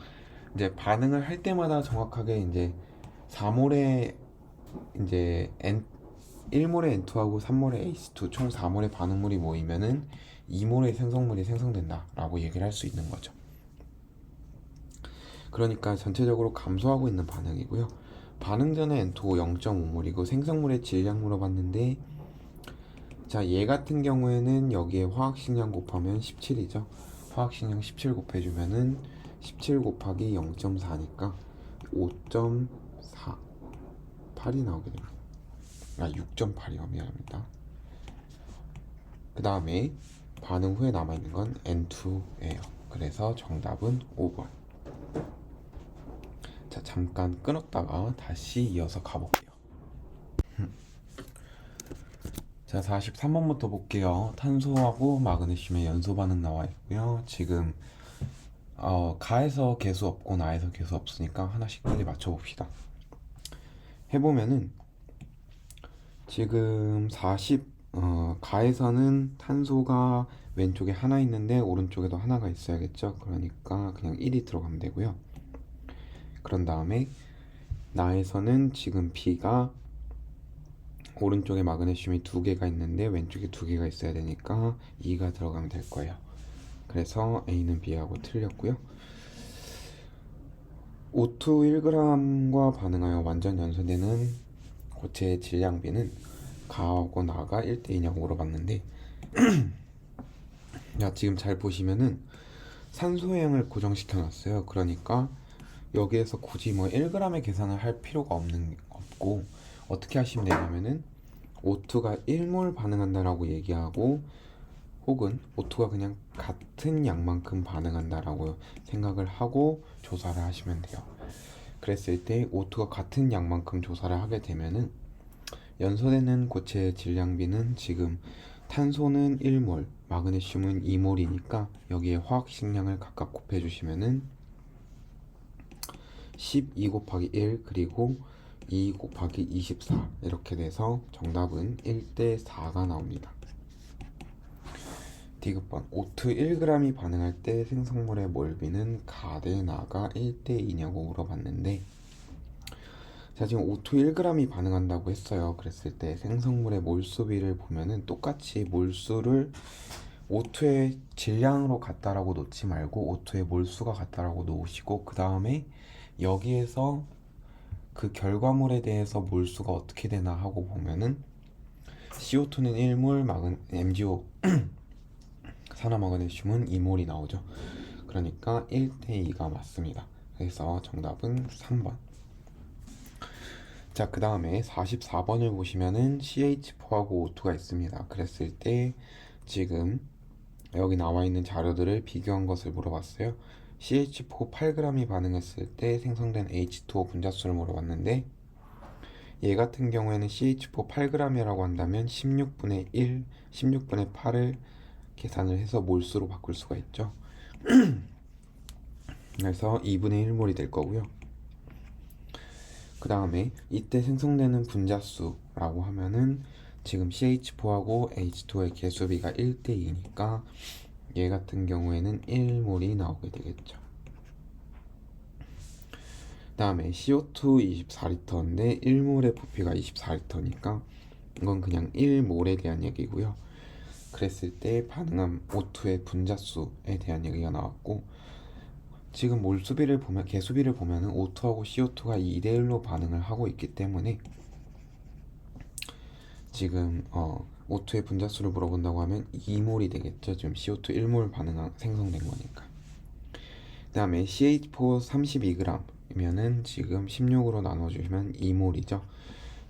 [SPEAKER 2] 이제 반응을 할 때마다 정확하게 이제 4몰의 이제 1몰의 N2하고 3몰의 H2 총 4몰의 반응물이 모이면은 2몰의 생성물이 생성된다라고 얘기를 할 수 있는 거죠. 그러니까 전체적으로 감소하고 있는 반응이고요. 반응 전에 N2 0.5몰이고 생성물의 질량 물어봤는데, 자, 얘 같은 경우에는 여기에 화학식량 곱하면 17이죠. 화학식량 17 곱해주면은 17 곱하기 0.4니까 5.4 8이 나오게 됩니다. 6.8이요. 미안합니다. 그 다음에 반응 후에 남아있는 건 N2예요. 그래서 정답은 5번. 자, 잠깐 끊었다가 다시 이어서 가볼게요. 자, 43번부터 볼게요. 탄소하고 마그네슘의 연소 반응 나와 있고요. 지금 가에서 개수 없고 나에서 개수 없으니까 하나씩 빨리 맞춰봅시다. 해보면은 지금 가에서는 탄소가 왼쪽에 하나 있는데 오른쪽에도 하나가 있어야겠죠. 그러니까 그냥 1이 들어가면 되고요. 그런 다음에 나에서는 지금 B가 오른쪽에 마그네슘이 2개가 있는데 왼쪽에 2개가 있어야 되니까 2가 들어가면 될 거예요. 그래서 A는 B하고 틀렸고요. O2 1g과 반응하여 완전 연소되는 고체의 질량 B는 가하고 나가 1대2냐고 물어봤는데, 자, 지금 잘 보시면은 산소량을 고정시켜 놨어요. 그러니까 여기에서 굳이 뭐 1g의 계산을 할 필요가 없고, 어떻게 하시면 되냐면은 O2가 1몰 반응한다라고 얘기하고, 혹은 O2가 그냥 같은 양만큼 반응한다라고 생각을 하고 조사를 하시면 돼요. 그랬을 때 O2가 같은 양만큼 조사를 하게 되면은 연소되는 고체의 질량비는 지금 탄소는 1몰, 마그네슘은 2몰이니까 여기에 화학식량을 각각 곱해주시면은 12 곱하기 1 그리고 2 곱하기 24 이렇게 돼서 정답은 1대 4가 나옵니다. 디귿번 O2 1g이 반응할 때 생성물의 몰비는 가대 나가 1대 2냐고 물어봤는데, 자, 지금 O2 1g이 반응한다고 했어요. 그랬을 때 생성물의 몰수비를 보면은 똑같이 몰수를 O2의 질량으로 같다라고 놓지 말고 O2의 몰수가 같다라고 놓으시고, 그 다음에 여기에서 그 결과물에 대해서 몰수가 어떻게 되나 하고 보면은 CO2는 1몰, MgO 산화마그네슘은 2몰이 나오죠. 그러니까 1대 2가 맞습니다. 그래서 정답은 3번. 자, 그 다음에 44번을 보시면은 CH4하고 O2가 있습니다. 그랬을 때 지금 여기 나와 있는 자료들을 비교한 것을 물어봤어요. CH4 8g이 반응했을 때 생성된 H2O 분자수를 물어봤는데, 얘 같은 경우에는 CH4 8g이라고 한다면 16분의 1, 16분의 8을 계산을 해서 몰수로 바꿀 수가 있죠. 그래서 2분의 1몰이 될 거고요. 그 다음에 이때 생성되는 분자수라고 하면은 지금 CH4하고 H2의 개수비가 1대 2니까 얘 같은 경우에는 1몰이 나오게 되겠죠. 그 다음에 CO2 24리터인데 1몰의 부피가 24리터니까 이건 그냥 1몰에 대한 얘기고요. 그랬을 때 반응한 O2의 분자수에 대한 얘기가 나왔고, 지금 몰수비를 보면, 개수비를 보면은 O2하고 CO2가 2대1로 반응을 하고 있기 때문에 지금 O2의 분자수를 물어본다고 하면 2몰이 되겠죠. 지금 CO2 1몰 생성된 거니까. 그 다음에 CH4 32g이면은 지금 16으로 나눠주시면 2몰이죠.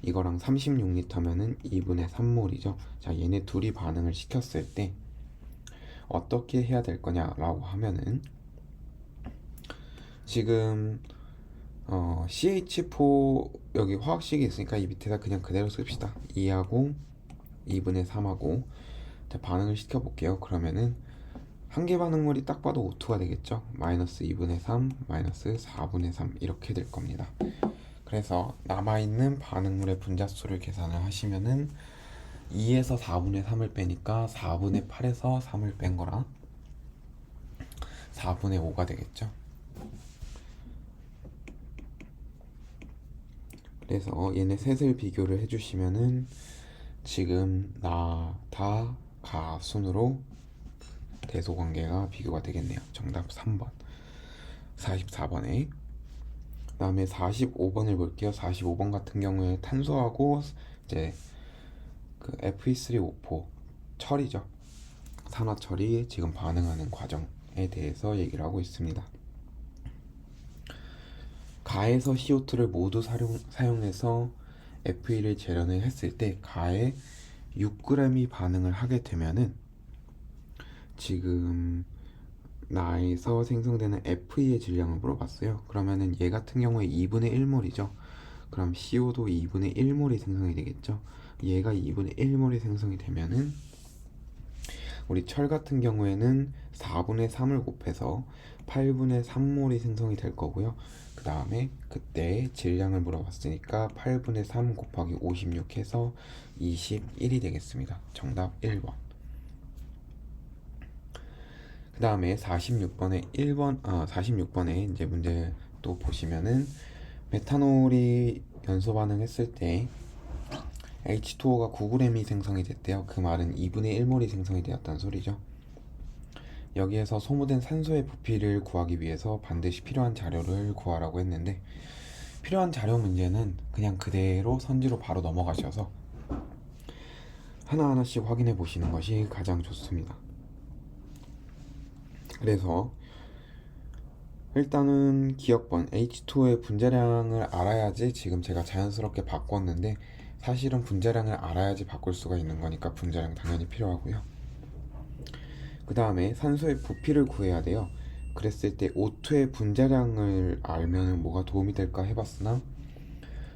[SPEAKER 2] 이거랑 36리터면은 2분의 3몰이죠. 자, 얘네 둘이 반응을 시켰을 때 어떻게 해야 될 거냐라고 하면은, 지금 CH4 여기 화학식이 있으니까 이 밑에다 그냥 그대로 씁시다. 2하고 2분의 3하고, 자, 반응을 시켜 볼게요. 그러면은 한 개 반응물이 딱 봐도 O2가 되겠죠. 마이너스 2분의 3, 마이너스 4분의 3 이렇게 될 겁니다. 그래서 남아있는 반응물의 분자수를 계산을 하시면은 2에서 4분의 3을 빼니까 4분의 8에서 3을 뺀 거라 4분의 5가 되겠죠. 그래서 얘네 셋을 비교를 해주시면은 지금 다 가 순으로 대소관계가 비교가 되겠네요. 정답 3번. 44번에 그 다음에 45번을 볼게요. 45번 같은 경우에 탄소하고 이제 그 Fe3O4 철이죠. 산화철이 지금 반응하는 과정에 대해서 얘기를 하고 있습니다. 가에서 CO2를 모두 사용해서 Fe를 재련을 했을 때 가에 6g이 반응을 하게 되면은 지금 나에서 생성되는 Fe의 질량을 물어봤어요. 그러면은 얘 같은 경우에 2분의 1몰이죠. 그럼 CO도 2분의 1몰이 생성이 되겠죠. 얘가 2분의 1몰이 생성이 되면은 우리 철 같은 경우에는 4분의 3을 곱해서 8분의 3몰이 생성이 될 거고요. 그 다음에 그때 질량을 물어봤으니까 8분의 3 곱하기 56 해서 21이 되겠습니다. 정답 1번. 그 다음에 46번에 이제 문제 또 보시면은 메탄올이 연소 반응했을 때 H2O가 9g이 생성이 됐대요. 그 말은 2분의 1몰이 생성이 되었다는 소리죠. 여기에서 소모된 산소의 부피를 구하기 위해서 반드시 필요한 자료를 구하라고 했는데, 필요한 자료 문제는 그냥 그대로 선지로 바로 넘어가셔서 하나하나씩 확인해 보시는 것이 가장 좋습니다. 그래서 일단은 기억번 H2의 분자량을 알아야지 지금 제가 자연스럽게 바꿨는데, 사실은 분자량을 알아야지 바꿀 수가 있는 거니까 분자량 당연히 필요하고요. 그 다음에 산소의 부피를 구해야 돼요. 그랬을 때 O2의 분자량을 알면 뭐가 도움이 될까 해봤으나,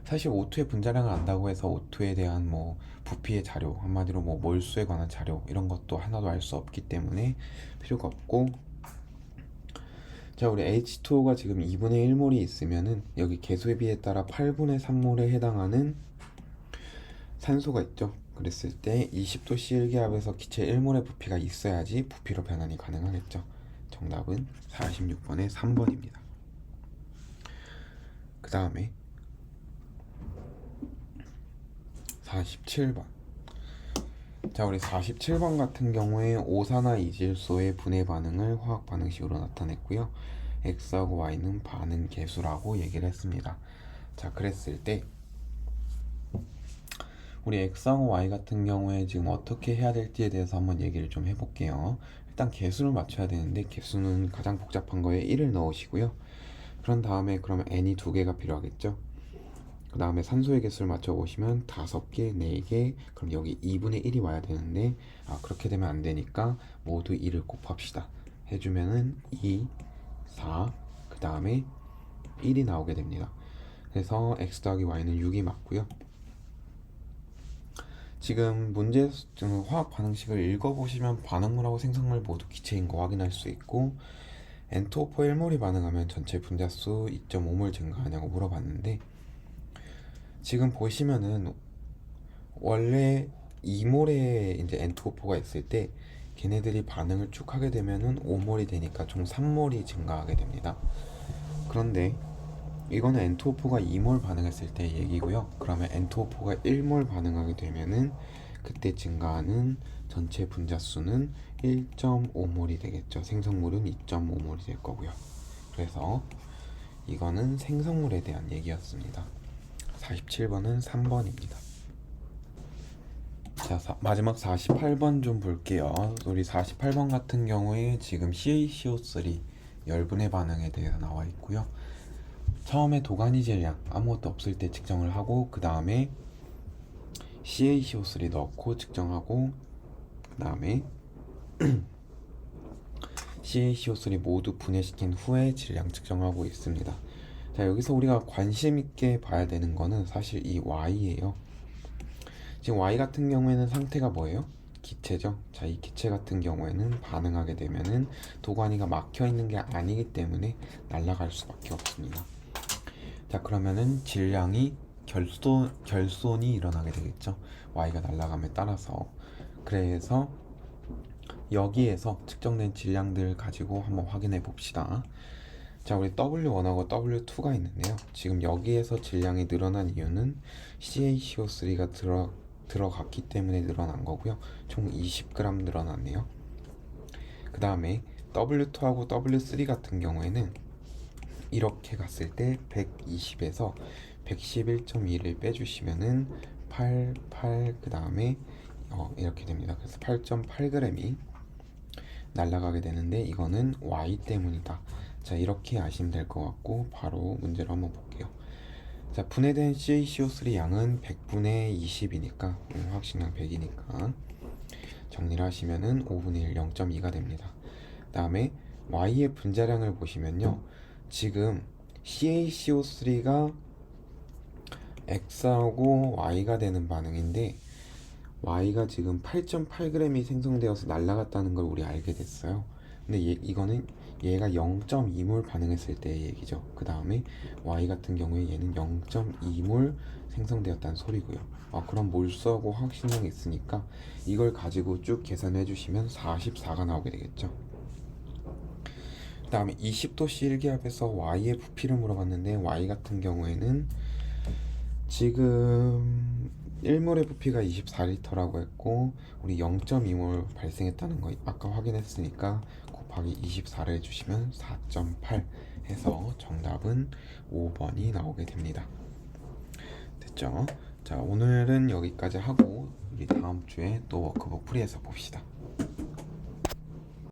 [SPEAKER 2] 사실 O2의 분자량을 안다고 해서 O2에 대한 뭐 부피의 자료, 한마디로 뭐 몰수에 관한 자료 이런 것도 하나도 알 수 없기 때문에 필요가 없고, 자, 우리 H2O가 지금 2분의 1몰이 있으면은 여기 개수의 비에 따라 8분의 3몰에 해당하는 산소가 있죠. 그랬을 때 20도 C1기압에서 기체 1몰의 부피가 있어야지 부피로 변환이 가능하겠죠. 정답은 46번의 3번입니다. 그 다음에 47번. 자, 우리 47번 같은 경우에 오산화 이질소의 분해 반응을 화학 반응식으로 나타냈고요. X하고 Y는 반응 계수라고 얘기를 했습니다. 자, 그랬을 때 우리 X하고 Y 같은 경우에 지금 어떻게 해야 될지에 대해서 한번 얘기를 좀 해볼게요. 일단 개수를 맞춰야 되는데, 개수는 가장 복잡한 거에 1을 넣으시고요. 그런 다음에 그러면 N이 2개가 필요하겠죠. 그 다음에 산소의 개수를 맞춰보시면 5개, 4개, 그럼 여기 2분의 1이 와야 되는데, 그렇게 되면 안 되니까 모두 2를 곱합시다. 해주면은 2, 4, 그 다음에 1이 나오게 됩니다. 그래서 X 더하기 Y는 6이 맞고요. 지금 문제 화학 반응식을 읽어보시면 반응물하고 생성물 모두 기체인 거 확인할 수 있고, N2O4 1몰이 반응하면 전체 분자수 2.5몰 증가하냐고 물어봤는데, 지금 보시면은 원래 2몰에 이제 N2O4가 있을 때 걔네들이 반응을 쭉 하게 되면은 5몰이 되니까 총 3몰이 증가하게 됩니다. 그런데 이거는 N2O4가 2몰 반응했을 때 얘기고요. 그러면 N2O4가 1몰 반응하게 되면은 그때 증가하는 전체 분자수는 1.5몰이 되겠죠. 생성물은 2.5몰이 될 거고요. 그래서 이거는 생성물에 대한 얘기였습니다. 47번은 3번입니다. 자, 마지막 48번 좀 볼게요. 우리 48번 같은 경우에 지금 CaCO3 열분의 반응에 대해서 나와 있고요. 처음에 도가니 질량 아무것도 없을 때 측정을 하고, 그 다음에 CaCO3 넣고 측정하고, 그 다음에 CaCO3 모두 분해시킨 후에 질량 측정하고 있습니다. 자, 여기서 우리가 관심 있게 봐야 되는 거는 사실 이 Y예요. 지금 Y 같은 경우에는 상태가 뭐예요? 기체죠. 자, 이 기체 같은 경우에는 반응하게 되면은 도가니가 막혀 있는 게 아니기 때문에 날아갈 수밖에 없습니다. 자, 그러면은 질량이 결손이 일어나게 되겠죠. Y가 날아감에 따라서. 그래서 여기에서 측정된 질량들 가지고 한번 확인해 봅시다. 자, 우리 W1하고 W2가 있는데요. 지금 여기에서 질량이 늘어난 이유는 CaCO3가 들어갔기 때문에 늘어난 거고요. 총 20g 늘어났네요. 그 다음에 W2하고 W3 같은 경우에는 이렇게 갔을 때 120에서 111.2를 빼주시면은 8, 그 다음에 이렇게 됩니다. 그래서 8.8g이 날아가게 되는데, 이거는 Y 때문이다. 자, 이렇게 아시면 될 것 같고, 바로 문제를 한번 볼게요. 자, 분해된 CaCO3 양은 100분의 20이니까 화학식량 100이니까 정리를 하시면은 5분의 1, 0.2가 됩니다. 그 다음에 Y의 분자량을 보시면요, 지금 CaCO3가 X하고 Y가 되는 반응인데, Y가 지금 8.8g이 생성되어서 날아갔다는 걸 우리 알게 됐어요. 근데 이거는 얘가 0.2몰 반응했을 때의 얘기죠. 그 다음에 Y 같은 경우에 얘는 0.2몰 생성되었다는 소리고요. 그럼 몰수하고 화학식량이 있으니까 이걸 가지고 쭉 계산해 주시면 44가 나오게 되겠죠. 그 다음에 20도 C1기압에서 Y의 부피를 물어봤는데, Y 같은 경우에는 지금 1몰의 부피가 24리터라고 했고, 우리 0.2몰 발생했다는 거 아까 확인했으니까 곱하기 24를 해주시면 4.8 해서 정답은 5번이 나오게 됩니다. 됐죠? 자, 자, 오늘은 여기까지 하고 우리 다음 주에 또 워크북 풀이해서 봅시다.